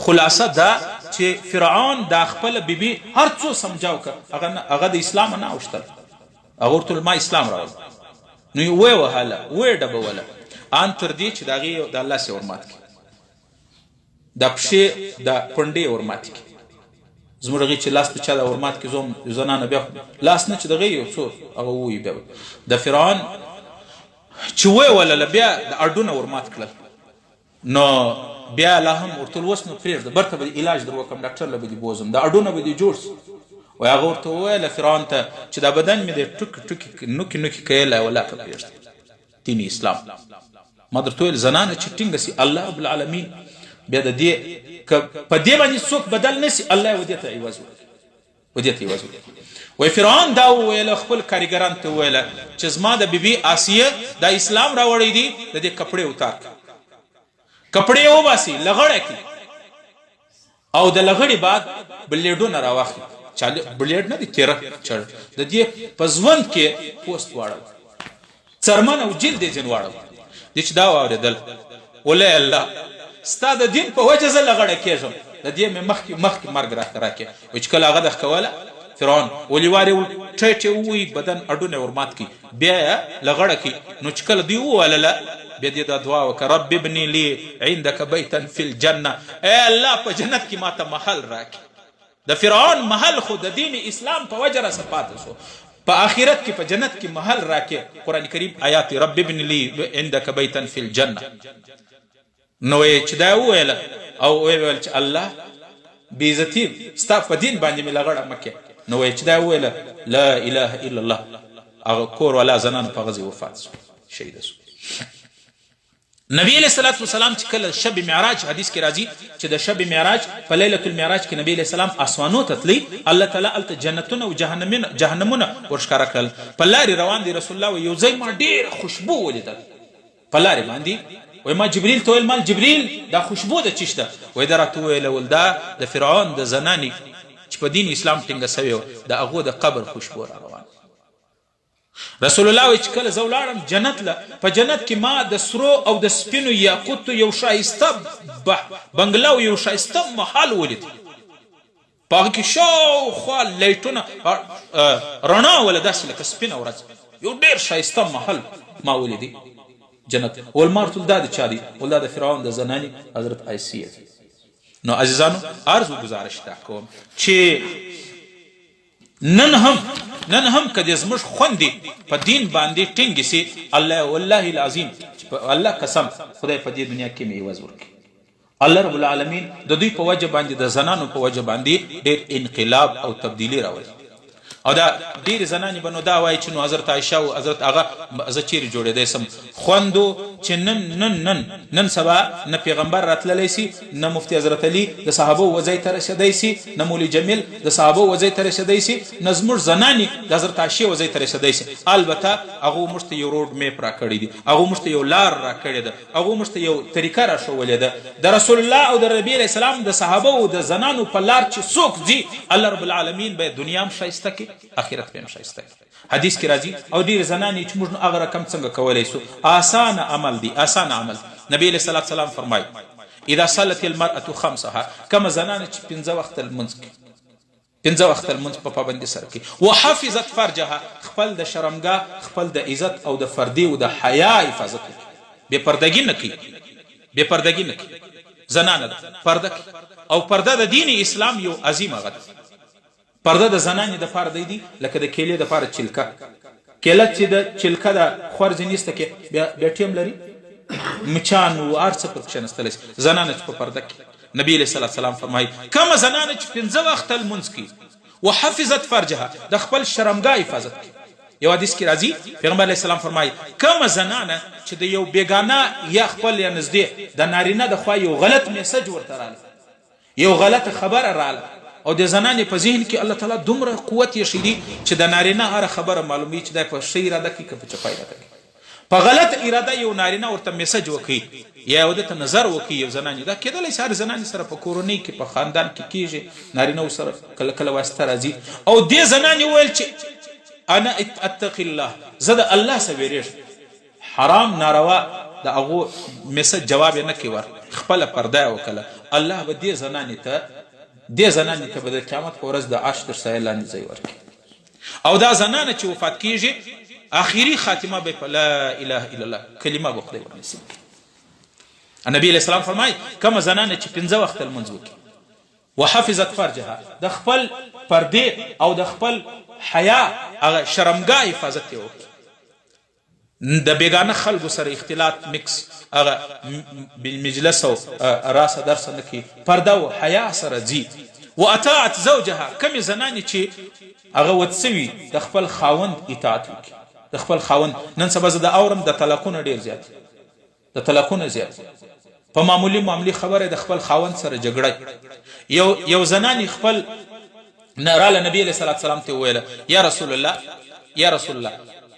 [SPEAKER 1] خلاصه دا چې فرعون دا خپله بیبي هر څو سمجاو که هغه د اسلام نه اوښتل. هغه ورته ما اسلام راوړ نو یې ویې وهله ویې ډبوله ان تر دې چې د هغې د الله سې ورمات کړي دا پښې دا پنډې ورمات کړي. زموږ هغې چې لاس د چا دا ورمات کړي زوم زنانه بیا لاس نه چې د هغې یو څو هغه ووایي بیا د فرعون چې ویې ولله بیا د اډونه ورمات کړل نو بیا لا هم ورته اوس نو پرېږده برته به علاج در وکړم ډاکټر له به دې بوزم دا اډونه به دې جوړ سي. وایي هغه ورته وویله فرعون ته چې دا بدن مې دی ټوکې ټوکې نوکې نوکې کیلی ولا که پرېږده دین اسلام. ما درته ویل زنانه چې ټینګه سي الله رب العالمین بیا د دې که په دې باندې څوک بدل نه سي الله یې ودې ته عوض وکړي. وایي فرعون دا وویله خپل کاریګرانو ته وویله چې زما د بیبي آسیه دا اسلام راوړی دی د دې کپړې اتار کپړې یې وباسي لغړه کړي او د لغړې بعد بلیډونه راواخلي. بلیډ نه دی تیره چړ د دې په ژوند کې پوست واړو څرمن او جلد یې ځین واړو. دې چې دا واورېدل ولی الله ستا د دین په وجه زه لغړه کېږم د دې مې مخکې مرګ راته راکړې. وایي چې کله هغه دغه کوله فرعون ولې وارې ټیټ یې ووایي بدن اډونه ورمات کړي بیا یې لغړه کړي نو چې کله دوی وویلله بیا دې دا دعا وکړه رب ابني لي عندك بیتا فی الجنه ای الله په جنت کې ماته محل راکړي. د فرعون محل خو د دین اسلام په وجه راسه پاتې شو په آخرت کې په جنت کې محل راکړي. قرآن کریم آیات رب ابني لي عندك بیتا فی الجنه نو چې دا وویله او ویل چې الله بېعزتي ستا په دین باندې مې لغړه مه کړې نو چې دا وویله لا اله الا الله هغه کور والا زنان په هغه ځای وفات سو شهیده سو. نبی علیه الصلاة والسلام چې کله شب معراج حدیث کې راځي چې د شب معراج په لیلة المعراج کې نبی علیه السلام اسمانو ته تللی الله تعالی هلته جنتونه او جهنمونه ورښکاره کړل. په لارې روان دی رسول الله یو ځای ما ډېره خوشبو ولیدل په لارې باندې وای ما جبریل ته ویل مال جبریل دا خوشبو ده چیش ده وای دا راته وویله ول دا د فرعون د زنانې چې په دین اسلام ټینګه سوې وه د هغو د قبر خوشبو را روان. رسول الله وایي چې کله زه ولاړم جنت له په جنت کې ما د سرو او د سپینو یاقوتو یو ښایسته بنګله او یو ښایسته محل ولید په هغه کې شاوخوا لایټونه رڼا وله داسې لکه سپینه ورځ یو ډېر ښایسته محل ما ولیدی جنت. ولمار ټول دا د چا دی ول دا د فرعون د زنانې حضرت آسیه. نو عزیزانو عرض و گزارش دا کوم چې نن هم که د زموږ خوندې په دین باندې ټینګې سي الله والله العظیم الله قسم خدای په دې دنیا کې مې عوض ورکړي. الله رب العالمین د دوی په وجه باندې د زنانو په وجه باندې ډېر انقلاب او تبدیلی راولي. او دا ډېرې زنانې به نو دا وایي چې نو حضرت عایشه او حضرت هغه زه چیرې جوړېدی سم خوندو چې نن سبا نه پیغمبر راتللی سي نه مفتي حضرت علي د صحابو وځای ته رسېدی سي نه مولوي جمیل د صحابو وځای ته رسېدی سي نه زموږ زنانې د حضرت عایشې وځای ته رسېدی سي. البته هغو موږ ته یو روډ میپ راکړی دی، هغو موږ ته یو لار راکړې ده، هغو موږ ته یو طریقه راښولې ده. د رسول الله او د نبي علیه السلام د صحابه او د زنانو په لار چې څوک ځي الله رب العالمین به دنیا هم ښایسته کړي آخرت به هم ښایسته کړي. حدیث کې راځي او ډېرې زنانې چې موږ نو هغه رقم څنګه کولی سو. آسانه عمل دی، آسانه عمل. نبی علیه الصلاة والسلام فرمایي اذا صلت المرأة خمسها، کومه زنانه چې 5 وخت لمونځ کوي، 5 وخت لمونځ په پابندي سره کوي، وحفظت فرجها، خپل د شرمګاه خپل د عزت او د فردي او د حیا حفاظت کوي، بې پردګي نه کوي، بې پردګي نه کوي. زنانه ده پرده او پرده د دین اسلام یو عظیم هغه پرده د زنانې دپاره دی لکه د کیلې دپاره چلکه. کیله چې د چلکه د خور ځینیسته کې بیا ټیم لري مچان و هر څه پرې کښېنستلی شي. زنانه چې په پرده کې نبی علیه الصلاة والسلام فرمایي کومه زنانه چې 5 وخته لمونځ کوي وحفظت فرجها، د خپل شرمګاه حفاظت کوي. یو حدیث کې راځي پیغمبر علیه السلام فرمایي کومه زنانه چې د یو بیګانه یا خپل یا نږدې د نارینه د خوا یو غلط میسج ورته راغله، یو غلطه خبره راغله، او د زنانې په ذهن کې الله تعالی دومره قوت یې ښیي چې د نارینه هره خبره معلوموي چې دا په ښه اراده کوي که په چپه اراده کوي. په غلط اراده یو نارینه ورته میسج وکړي یا یو دته نظر وکړي یو زنانې، دا کېدلی شي هر زنانې سره په کورنۍ کې په خاندان کې کېږي، نارینه سره کله کله واسطه راځي. او دې زنانې وویل چې انا اتقي الله، زه د الله څخه ویرېږم، حرام ناروا د هغو میسج جواب یې نه کوي ور خپله پرده یې وکړله. الله به دې زنانې ته به د قیامت په ورځ د عرش تر سایه لاندې ځای ورکړي. او دا زنانه چې وفات کېږي آخري خاتمه به په لا اله الا الله کلمه به خدای ورنصیب کړي. نبی علیه السلام فرمایي کومه زنانه چې 5 وخته لمونځ وکړي وحفظت فرجها، د خپل پردې او د خپل حیا هغه شرمګاه حفاظت یې وکړي، د بیګانه خلکو سره اختلاط مکس هغه مجلس او راسه درسه نه کوي، پرده او حیا سره ځي. واطاعت زوجها، کمې زنانې چې هغه ود سوي د خپل خاوند اطاعت وکړي، د خپل خاوند. نن سبا زه د اورم د طلاقونه ډېر زیات، د طلاقونه زیات په معمولي خبره د خپل خاوند سره جګړه. یو زنانې خپل راله نبی علیه الصلاة والسلام ته وویله یا رسول الله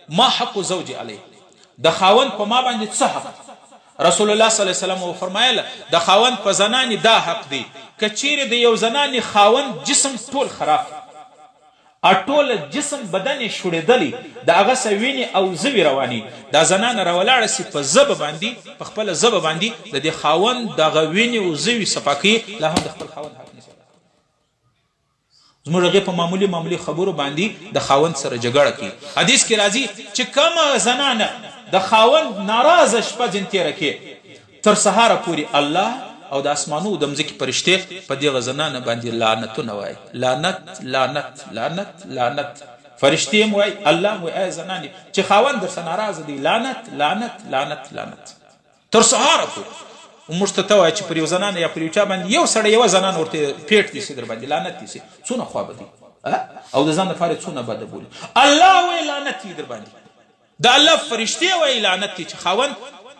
[SPEAKER 1] ما حق زوجي علیه، د خاوند په ما باندې څه حق؟ رسول الله صلی الله علیه وسلم فرمایله د خاوند په زنانې دا حق دی که چیرې د یو زنانې خاوند جسم ټول خراب ټول جسم بدن یې شوړېدلی د هغه څه وینې او زوی رواني، دا زنانه راولاړه سي په ژبه باندې په خپله ژبه باندې د دې خاوند دغه وینې او زوی صفا کوي، لا هم د خپل خاوند حق نیسي. زموږ هغې په معمولي خبرو باندې د خاوند سره جګړه کوي. حدیث کې راځي چې کومه زنانه د خاوند ناراضه شپه ځین تېره کې تر سهاره پورې الله او د اسمانو د مځکې فرشتې په دغه زنانه باندې لعنتونه وایي، لعنت لعنت لعنت لعنت. فرشتې هم وایي، الله هم وایي ای زنانې چې خاوند درڅه ناراضه دی لعنت لعنت لعنت لعنت تر سهاره پورې. موږ ته وایي چې پر یو زنانه یا پر یو چا باندې یو سړی یوه زنانه ورته پیټ دي سي در باندې لعنت دي سي، څونه خوابه دي او د ځان لپاره څونه بده بولي. الله وایي لعنت دي در باندې، د الله فرشتې وایي لعنت دي چې خاوند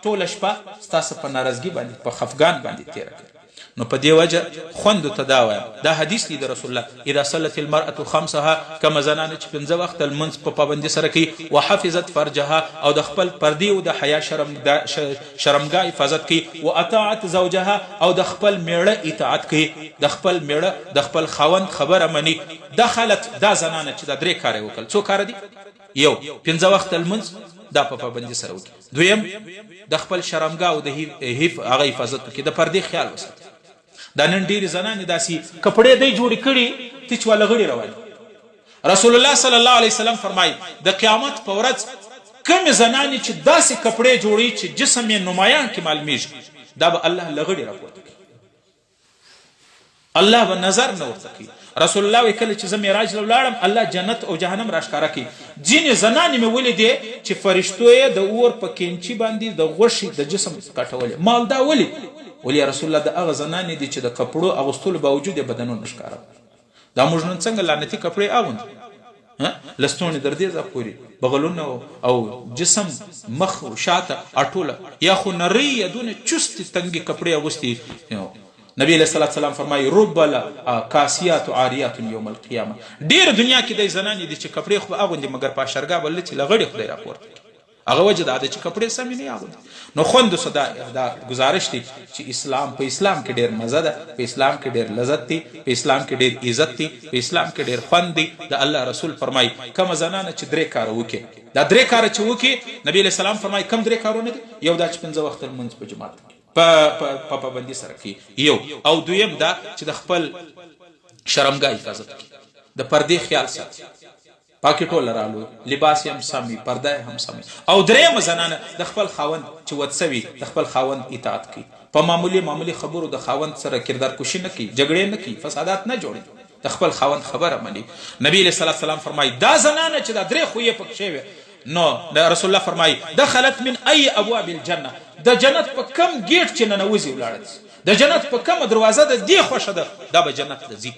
[SPEAKER 1] ټوله شپه ستاسو په ناراضګي باندې په خفګان باندې تېره کړي. نو په دې وجه خوندو ته دا وایم، دا حدیث دی د رسول الله اذا صلت المرأة خمسها، کومه زنانه چې 5 وخته لمونځ په پابندي سره کوي وحفظت فرجها او د خپل پردې او د حیا شرمګاه حفاظت کوي، واطاعت زوجها او د خپل میړه اطاعت کوي، د خپل میړه د خپل خاوند خبره مني. دخلت دا زنانه چې دا 3 کار یې وکړل. څو کار دي؟ یو 5 وخته لمونځ دا په پابندي سره وکړي، دویم د خپل شرمګاه او د هغه حفاظت وکړي، د پردې خیال وساتي. دا نن ډېرې زنانې داسې کپړې دی جوړې کړي تیچ والا غړي رواني. رسول الله صلی الله علیه وسلم فرمایي د قیامت په ورځ کمې زنانې چې داسې کپړې جوړوي چې جسم یې نمایان کې معلومیږي، دا به الله له غړي راپورته کوي، الله به نظر نه ورته کوي. رسول الله وی کله چې زه معراج له ولاړم الله جنت او جهنم راښکاره کوي. ځینې زنانې مې ولیدې چې فرشتو یې د اور په کینچي باندې د غوښې د جسم کټولې. مالدا ولې یا رسول الله د هغه زنانې دي چې د کپړو اغوستلو باوجود یې بدنونه ښکاره. دا موږ نن څنګه لعنتي کپړې اغوندو؟ لستوڼې در دې ځا پورې بغلونه او جسم مخ شاته اټوله یا خو نری یا دونه چستې تنګې کپړې اغوستي. نبی علیه الصلاة والسلام فرمایي رب کاسیات عاریات یوم القیامه. ډېر دنیا کې د زنانې دي چې کپړې خو به اغوندي مګر په اشرګا به لڅې له غړې خدای راپورته کړي. هغه وجه دا ده چې کپړې سمې نه اغوندي. نو خوندو څه دا ګزارش دی چې په اسلام کې ډېر مزه ده، په اسلام کې ډېر لذت دی، په اسلام کې ډېر عزت دی، په اسلام کې ډېر خوند دی. د الله رسول فرمایي کومه زنانه چې 3 کاره وکړي، دا 3 کاره چې وکړي نبی علیه السلام فرمایي کوم 3 کارونه دي؟ یو دا چې 5 وخته لمونځ په جماعت کې په پابندي سره کوي، یو او دویم دا چې د خپل شرمګاه حفاظت کوي، د پردې خیال ساتي، پاکې ټوله رالو لباس یې هم سمي، پرده یې هم سمي. او درېیمه زنانه د خپل خاوند چې ود سوي د خپل خاوند اطاعت کوي، په معمولي خبرو د خاوند سره کردار کشي نه کوي، جګړې نه کوي، فسادات نه جوړوي، د خپل خاوند خبره مني. نبی علیه الصلاة والسلام فرمایي دا زنانه چې دا 3 خویې پکې شوي نو رسول الله فرمایي دخلت من ای ابواب الجنه، د جنت په کم گیټ چې ننوځي ولاړه، د جنت په کومه دروازه ده دې خوښه ده دا به جنت ته ځي.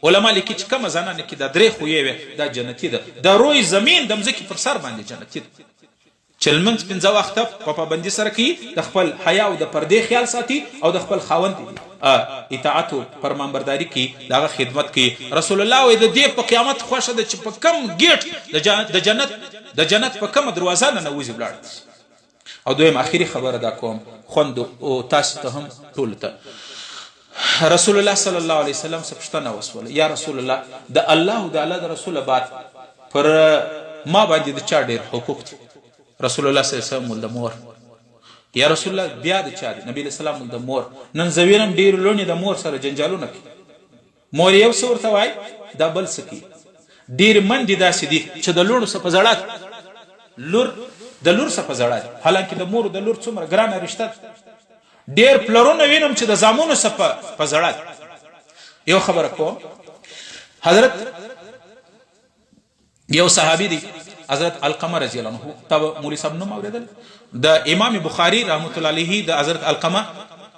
[SPEAKER 1] علما لیکي چې کومه زنانه کې دا 3 خویې وي دا جنتي ده، د روی زمین د مځکې پر سر باندې جنتي ده. چې لمونځ 5 وخته په پابندي سره کوي، د خپل حیا او د پردې خیال ساتي او د خپل خاوند اطاعت او فرمانبرداري کوي، د هغه خدمت کوي. رسول الله وایي د دې په قیامت خوښه ده چې په کم گیټ د جنت په کومه دروازه ننوځي ولاړه. او دویم اخیری خبره دا کوم خوند او تاسو ته هم ټول ته رسول الله صلی الله علیه وسلم څخه پوښتنه وسوله، یا رسول الله د الله او د الله د رسول بعد پر ما باندې د چا ډېر حقوق دي؟ رسول الله صلی الله علیه وسلم د مور. یا رسول الله بیا د چا دي؟ نبی علیہ السلام د مور. نن زوینم ډېر لونی د مور سره جنجالونه کوي، مور یو څه ورته وایي دا بل څه کوي. ډېر منډې داسې دي چې د لوڼو څه په زړه د لور څه په زړه، حالانکه د مور او د لور څومره ګرانه رشته ده. ډېر پلرونه وینم چې د زامنو څه په زړه. یو خبره کوم، حضرت یو صحابي دی حضرت علقمه رضی الله عنه، تا مولوی صاحب نوم اورېدل؟ د امام بخاري رحمت الله علیه د حضرت علقمه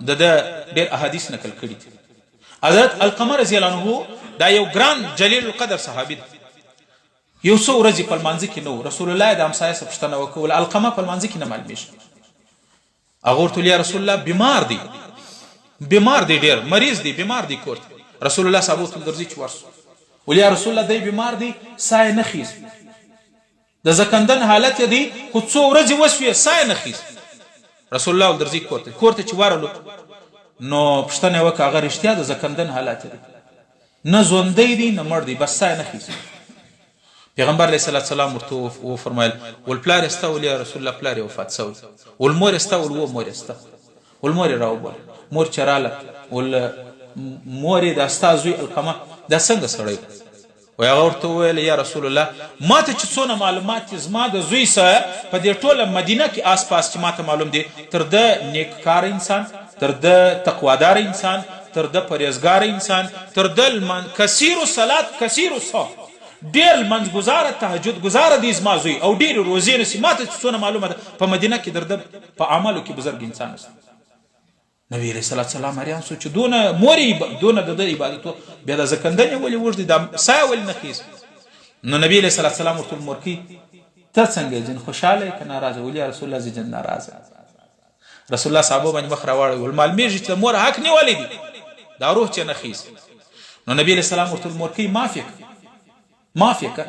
[SPEAKER 1] د ډېر احادیث نقل کړي. حضرت علقمه رضی الله عنه دا یو ګران جلیل القدر صحابي دی. یو څو ورځې په لمانځه کې نو رسول الله د همسایه څخه پوښتنه وکړه، علقمه په لمانځه کې نه معلومیږي. هغه ورته ویل یا رسول الله بیمار دی ډېر مریض دی، بیمار دی کور. رسول الله صاحب ورته درځي چې ورسو ویل یا رسول الله دی بیمار دی، ساه نه خیز، د زکندن حالت دی، خو څو ورځې وسوې ساه نه خیز. رسول الله درځي کور ته چې ورلو نو پوښتنه وکړه هغه رښتیا د زکندن حالت دی، نه ژوندی دی نه مړ دی، بس ساه نه خیز. پیغمبر علیه الصلاة والسلام ورته وفرمایل ول پلار استا ول یا رسول الله پلار وفات شوی، ول مور استا ول و مور استا، ول مور راوبل مور چراله ول مور د استا زوی علقمه دا څنګه سړی و هغه ورته ویل یا رسول الله ما ته چې څونه معلومات زما د زوی سره په دې ټوله مدینه کې آس پاس چې ما ته معلوم دي، تر د نیککار انسان، تر د تقوادار انسان، تر د پرهیزګار انسان، تر د کثیر الصلات کثیر الصوم، ډېر لمونځګزاره تهجد گزاره دی زما زوی او ډېر روزې نسی. ما ته څونه معلومه ده په مدینه کې در د په اعمالو کې بزرګ انسان است. نبی علیه الصلاة والسلام حیران شو چې دونه مورې دونه د عبادت بیا د زکندنې ولې وږدي دا ساه ولې نه خیز. نو نبی علیه الصلاة والسلام ورته مورکي ته څنګه یې ځین خوشحاله یې که ناراضه؟ ولې یا رسول الله زه ځین ناراضه. رسول الله صحابه باندې مخ راواړوي ول معلومیږي چې د مور حق نیولی دی، دا روح چې نه خیز. نو نبی علیه السلام ورته مورکي معافی که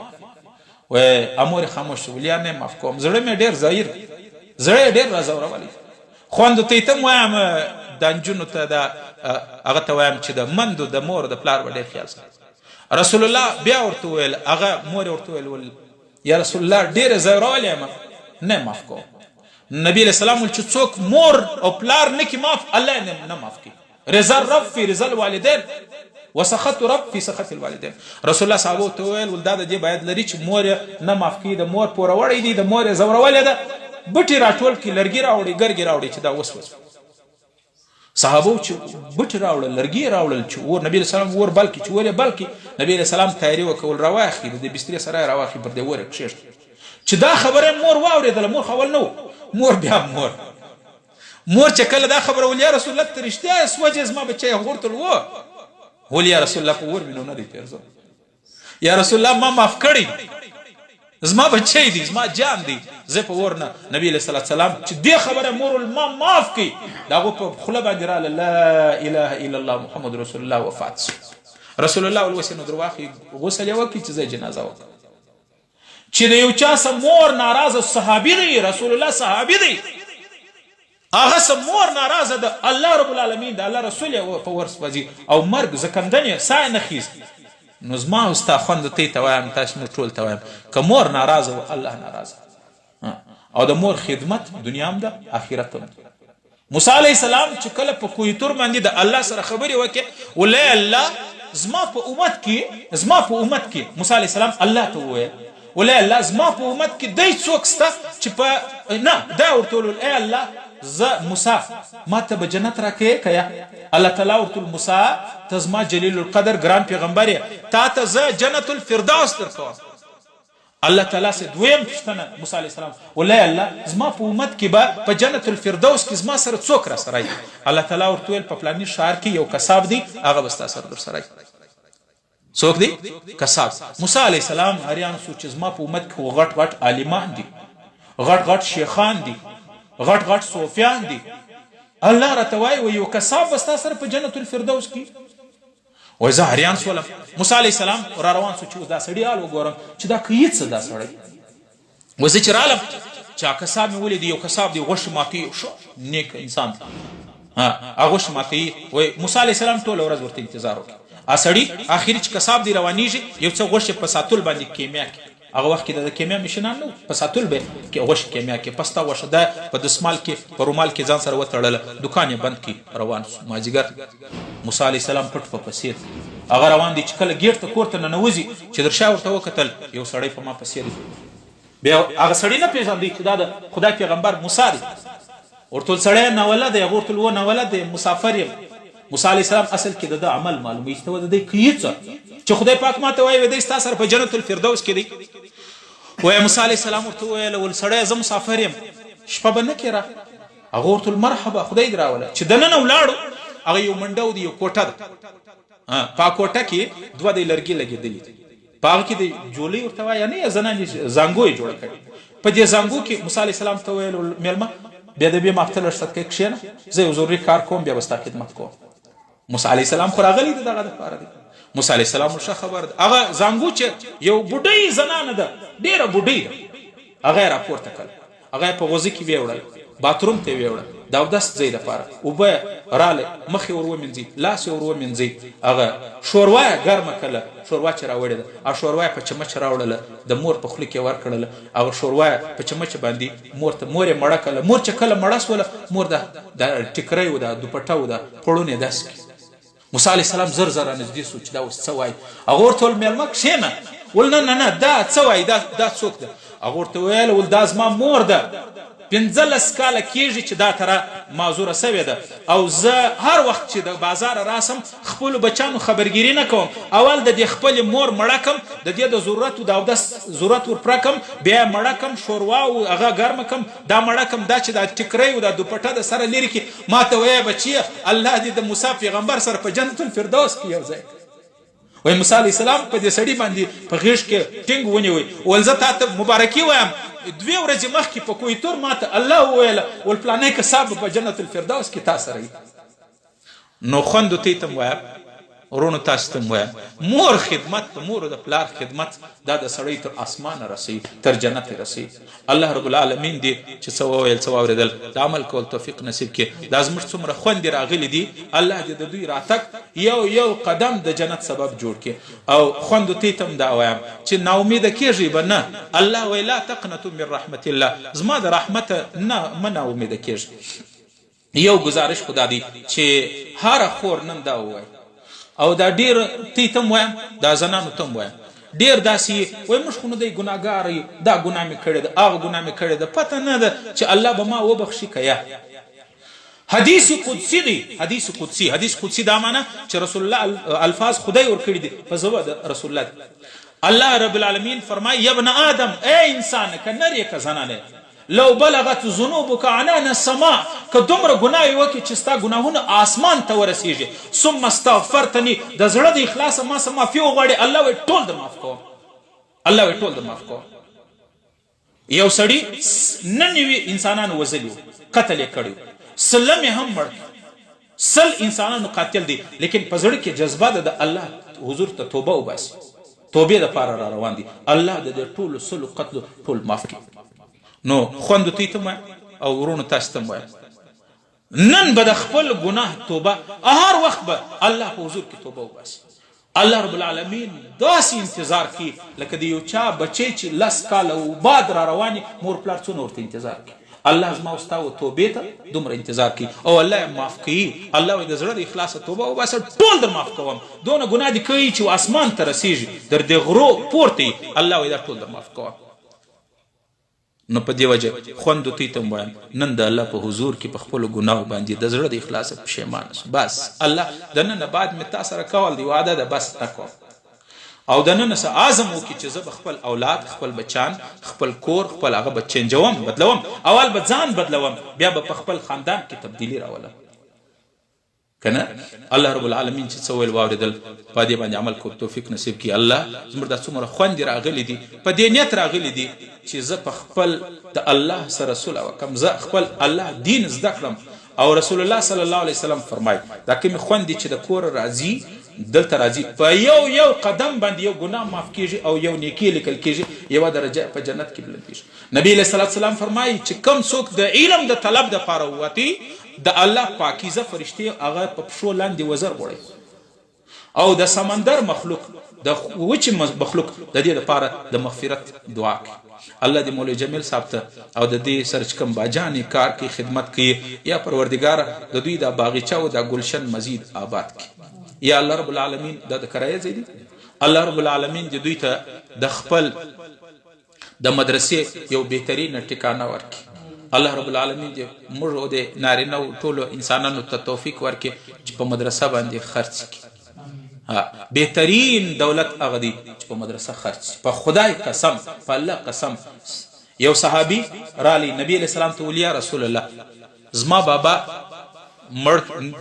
[SPEAKER 1] و امور خاموش ولیا نه معاف کوم، زړه مې ډېر ظاهر زړه ډېر راځورولی. خوند ته ته وایم د انجونو ته دا هغه ته وایم چې د مندو د مور د پلار ډېر خیال ساتي. رسول الله بیا ورته ویل هغه مور ورته ویل یا رسول الله ډېر ځورولی یم نه معاف کوم. نبی علیه السلام چې څوک مور او پلار نه کی معاف الله نه معاف کوي. رضا الرب فی رضا الوالدین وسخط رب فی سخط الوالدین. رسول الله صحابه ته ویل ولدا د دې باید لري چې مور نه معاف کړي، د مور پوروړی دی، د مور زورولې ده، بټي راټول کې لرګي راوړي ګرګي راوړي چې دا وسوس. صحابه چې بټي راوړل لرګي راوړل چې ور نبی رسول الله ور بلکې چې ور بلکې نبی رسول الله تیاری وکول رواخي د بستر سره رواخي پر دې ور کښې چې دا خبره مور واورېدله. مور خول نو مور بیا مور چې کله دا خبره ول یا رسول الله ته رښتیا سوجې زما بچی غورتل و ول یا رسول الله په ور مینو نه دی پیرزو یا رسول الله ما معاف کړی زما بچی دی زما جان دی زه په ور نه نبی علیه الصلاة والسلام چې دې خبره مور ما معاف کړي د هغو په خوله باندې راله لا اله الا الله محمد رسول الله وفات شو رسول الله ولوسې نو در واخې غسل یې وکړي چې زه جنازه وکړم چې د یو چا سه مور ناراضه صحابي دی رسول الله صحابي دی هغه سه مور ناراضه ده الله رب العالمین د الله رسول یې په ورس وځي او مرګ زکندن یې ساه نه خیز نو زما او ستا خوند ته وایم تاسو نو ټول ته وایم که مور ناراضه و الله ناراضه او د مور خدمت دنیا هم ده آخرت هم موسی علیه السلام چې کله په کوه طور باندې د الله سره خبرې وکړې ولې الله زما په امت کې موسی علیه السلام الله ته وویل ولې الله زما په امت کې دی څوک سته چې په نه دا ورته وویل ای الله زه موسی ما ته به جنت راکړې که یا الله تعالی ورته وویل موسی ته زما جلیل القدر ګران پیغمبر یې تا ته زه جنت الفردوس درکوم الله تعالی سه دویم پوښتنه موسی علیه السلام ولې الله زما په امت کې به په جنت الفردوس کې زما سره څوک را سره الله تعالی ورته وویل په فلاني ښار کې یو کساب دی هغه به ستا سره در سره څوک دی کساب موسی علیه السلام حیران شو چې زما په امت کې غټ غټ عالمان دي غټ غټ شیخان دي غټ غټ صوفیان دي الله راته وایي یو کساب به ستا سره په جنت الفردوس کې وای زه حیران شولم موسی علیه السلام را روان شو چې دا سړي حال وګورم چې دا کوي څه دا سړی وای زه چې رالم چې کساب مې ولید یو کساب دی غوښې ماتې شو نیک انسان هغه غوښې ماتې وای موسی علیه السلام ټوله ورځ ورته انتظار وکړ سړي اخري چې کساب دی روانیږي یو څه غوښې په ساتل باندې کیمیا کې هغه وخت کې د کیمیا مشنان نو په ساتل به کې غوښې کیمیا کې پستا غوښه ده په دسمال کې په رومال کې ځان سره وتړله دکان یې بند کړي روان شو مازدیګر موسی علیه السلام پټ په پسې هغه روان دی چې کله ګیټ ته کور ته ننوځي چې در شا ورته وکتل یو سړی په ما پسې دی بیا هغه سړی نه پېژاندی چې دا د خدای پیغمبر موسی دی ورته سړی ناولد دی هغه ورته و ناولد دی مسافر یم موسی علیه السلام اصل کې د عمل معلومي چې د دې کیڅ چې خدای پاک ماته وایي د ستا سره په جنت الفردوس کې دی وای موسی علیه السلام ورته ویل ول سړی زه مسافر یم شپه به نه کېره هغه ورته مرحبا خدای دې راوله چې دننه ولاړو هغه یو منډه دی یو کوټه ده په کوټه کې دوه د لرګي لګېدلي په هغه کې د جولۍ ورته وایي نه زنانې زانګو یې جوړه کړې په دې زانګو کې موسی علیه السلام ته ویل میلمه بیا د بیا ماخته لږ ست کې کښېنه زه یو ضروري کار کوم بیا به ستا خدمت کوم موسی علیه السلام خو راغلی دی دغه دپاره دی موسی علیه السلام ورشه خبر ده هغه زانګو چې یو بوډۍ زنانه ده ډېره بوډۍ ده هغه یې راپورته کړه هغه یې په غوزي کې ویوړل باتروم ته یې ویوړه د اودس ځای دپاره اوبه رالی مخ یې ور ومینځي لاس یې ور ومینځي هغه شوروا یې ګرمه کړله شوروا چې راوړې ده او شوروا یې په چمچ راوړله د مور په خوله کې یې ورکړله هغه شوروا یې په چمچ باندې مور یې مړه کړله مور چې کله مړه سوله مور د ټیکری و ده دوپټه و ده پړون یې داسې کړي موسی علیه السلام زر زر نږدې سو چې دا اوس څه وایي هغه ورته ویل میلمه کښېنه ول نه دا څه وایي دا څوک ده هغه ورته ویل ول دا زما مور ده 15 کاله کېږي چې دا تره معذوره سوې ده او زه هر وخت چې د بازار راسم خپلو بچانو خبرګیري نه کوم اول د دې خپلې مور مړه کم د دې د ضرورت د اودس ضرورت ورپوره کم بیا مړه کم شوروا او هغه ګرمه کم دا مړه کم دا چې د ټیکری او د دوپټه د سره لرې کړي ما ته وایه بچیه الله دې د موسی پیغمبر سره په جنت الفردوس کې یو ځای وای موسی علیه السلام په دې سړي باندې په غېږ کې ټینګ ونیوی ول زه تا ته مبارکي وایم 2 ورځې مخکې په کوه طور ماته الله وویله ول فلانی کساب په جنت الفردوس کې تا سره نو خوندو ته ته وایم ورونو تاسو ته وایم مور خدمت مور د پلار خدمت دا د سړی تر اسمانه رسي تر جنت رسي الله رب العالمین دې چې څه وویل څه واورېدل د عمل کول توفیق نصیب کړي دا زموږ څومره خوندې راغلي دي الله دې د دوی راتګ یو قدم د جنت سبب جوړ کړي او خوندو ته ته دا وایم چې ناامیده کېږئ به نه الله وایي لا تقنطوا من رحمت الله زما د رحمت نه مه ناامیده کېږئ یو ګزارش خو دا دی چې هره خور نن دا ووایي او دا ډیر تی تم وایم دا زنانو تم وایم ډیر داسې وای موږ خو نو دی ګناهګار یو دا ګناه مې کړې ده هغه ګناه مې کړې ده پته نه ده چې الله به ما وبخښي که یا حدیث قدسی دی حدیث قدسی دا معنی چې رسول الله الفاظ خدای ورکړي دي په زبر د رسول الله الله رب العالمین فرمایي یا ابن آدم ای انسان که نر یې که زنانه لو بلغت ذنوبك عنان السماء که دومره ګناه وکړي چې ستا ګناهونه آسمان ته ورسیږي ثم استغفرتني د زړه د اخلاصه ما څه معافي وغواړي الله وایي ټول در معاف کوم الله وایي ټول در معاف کوم یو سړي 99 انسانان وژلي قتل یې کړي سلم یې هم مړ 100 انسانانو قاتل دي لیکن په زړه کې جذبه ده د الله حضور ته توبه وباسي توبې دپاره را روان دي الله د دې ټولو 100 قتلو ټول معاف کړي نو خوندو تی ته وایم او ورونو تاسو ته وایم نن به د خپل ګناه توبه هر وخت به الله په حضور کې توبه وباسي الله رب العالمین داسې انتظار کوي لکه د یو چا بچی چې 10 کاله و بعد را رواني مور پلار څونه ورته انتظار کوي الله زما او ستا و توبې ته دومره انتظار کوي او الله یې معاف کوي الله وایي د زړه د اخلاصه توبه وباسه ټول در معاف کوم دونه ګناه دې کوي چې اسمان ته رسیږي در دې غرو پورته الله وایي دا ټول در معاف کوم نو په دې وجه خوند دوی ته وایم نن د الله په حضور کې په خپلو ګناهو باندې د زړه د اخلاصه پښیمانه سو بس الله د نن بعد مې تا سره کول دی وعده ده بس تکو او د نن څه عزم وکړي چې زه به خپل اولاد خپل بچان خپل کور خپل هغه به چینجوم بدلوم اول به ځان بدلوم بیا به په خپل خاندان کې تبدیلی راولم کنه الله رب العالمین چې څه ویل واورېدل په دې باندې عمل کول توفیق نصیب کړي الله زموږ دا څومره خوندې راغلي دي په دې نیت راغلي دي چې زه په خپل د الله سره صلح وکړم زه خپل الله دین زده کړم او رسول الله صلی الله علیه وسلم فرمایي دا کومې خوندې چې د کور راځي دلته راځي په یو قدم باندې یو ګناه معاف کیږي او یو نیکی لیکل کیږي یوه درجه په جنت کې بلندیږي نبی علیه الصلاة والسلام فرمایي چې کم څوک د علم د طلب دپاره ووتي د الله پاکیزه فرشتې هغه په پښو لاندې وزر غوړي او د سمندر مخلوق د وچ مخلوق د دې لپاره د مغفرت دعا کوي الله دې مولوی جمیل صاحب ته او د دې سره چې کوم باجانې کار کوي خدمت کوي یا پروردګاره د دوی د باغچه او د ګلشن مزید آباد کړي یا الله رب العالمین دا د کرایه ځای دی الله رب العالمین دې دوی ته د خپل د مدرسې یو بهترینه ټکانه ورکړي الله رب العالمین دې موږ او د نارینه او ټولو انسانانو ته توفیق ورکړي چې په مدرسه باندې خرڅ کړي بهترین دولت هغه دی چې په مدرسه خرڅ په خدای قسم په الله قسم یو صحابي رالی نبی علیہ السلام ته ولیا رسول الله زما بابا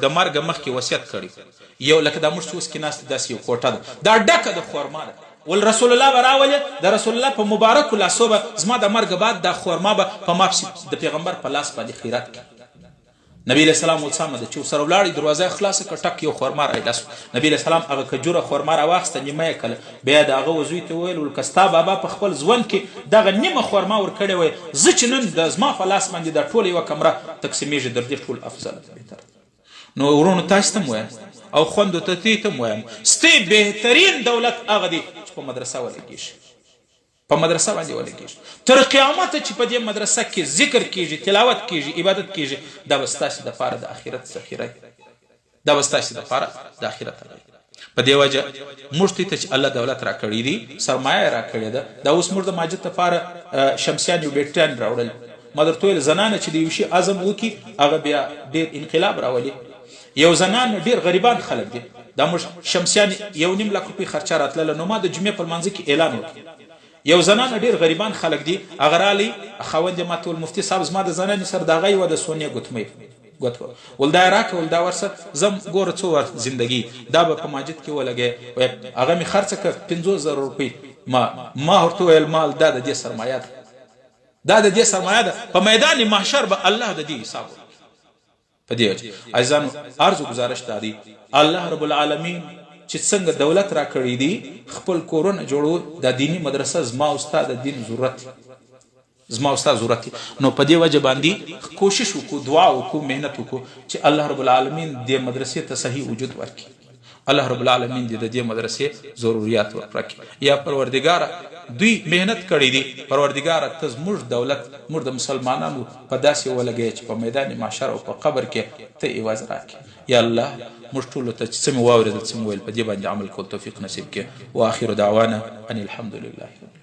[SPEAKER 1] د مرګ مخکې وصیت کړی یو لکه دا موږ چې اوس کې ناست داسې یو کوټه ده دا ډکه د خورما ده ول رسول الله به راولې د رسول الله په مبارکو لاسو به زما د مرګ بعد دا خورما به په ما پسې د پیغمبر په لاس باندې خیرات کړي نبی علیہ السلام وسامه ده چې ورسره ولاړې دروازه یې خلاصه کړه ټک یو خورما راایله نبی علیہ السلام هغه کجوره خورما راواخیسته نیمه یې کړه بیا د هغه وزوی ته وویل ول که ستا بابا په خپل ژوند کې دغه نیمه خورما ورکړې وی زه چې نن د زما په لاس باندې دا ټوله یوه کمره تقسیمیږي در دې ټول افضله بهتر نو ورونو تاسو ته م وایم او خوندو ته تی ته م وایم ستې بهترین دولت هغه دی چې په مدرسه ولګېږي په مدرسه باندې ولګېږي تر قیامته چې په دې مدرسه کې ذکر کېږي تلاوت کېږي عبادت کېږي دا به ستاسې دپاره د آخرت ذخیره دا به ستاسې دپاره د آخرت په دې وجه موږ ته چې الله دولت راکړی دی سرمایه راکړې ده دا اوس موږ د ماجد دپاره شمسیان یو بیټریان راوړل ما درته ویل زنانه چې د یو شي عزم وکړي هغه بیا ډېر انقلاب راولي یو زنان ډېر غریبان خلک دي دا موږ شمسیان 1.5 لک روپۍ خرچه راتلله نو ما د جمعې په لمانځه کې اعلان وکړ یو زنان ډېر غریبان خلک دي هغه رالی خاوند یې ماته ویل مفتي صاحب زما د زنانې سره د هغه یوه د سونې ګوتمۍ ول دا یې راکړه ول دا ورسه زم ګوره څو ور زندګي دا به په ماجد کې ولګې هغه مې خرڅه کړه 50,000 روپۍ ما ورته ویل مال دا د دې سرمایه ده دا د دې سرمایه ده په میدان محشر به الله د دې حساب په دې وجه عزیزانو عرض و گزارش دا دی الله رب العالمین چې څنګه دولت را کړی دی خپل کورونه جوړو د دینی مدرسه زما او ستا د دین ضرورت زما او ستا ضرورت نو په دې وجه باندې کوشش وکړو دعا وکړو مهنت وکړو چې الله رب العالمین دې مدرسې ته صحیح وجود ورکړي الله رب العالمین دې د دې مدرسې ضرورت ورکړي یا پروردګاره دوی مهنت کړی دي پروردګاره ته زموږ دولت موږ د مسلمانانو په داسې ولګوې چې په میدان محشر او په قبر کې ته عوض راکړي یا الله موږ ټولو ته چې څه مې واورېدل څه مې ویل په دې باندې عمل کول توفیق نصیب کړي واخر دعوانا ان الحمد لله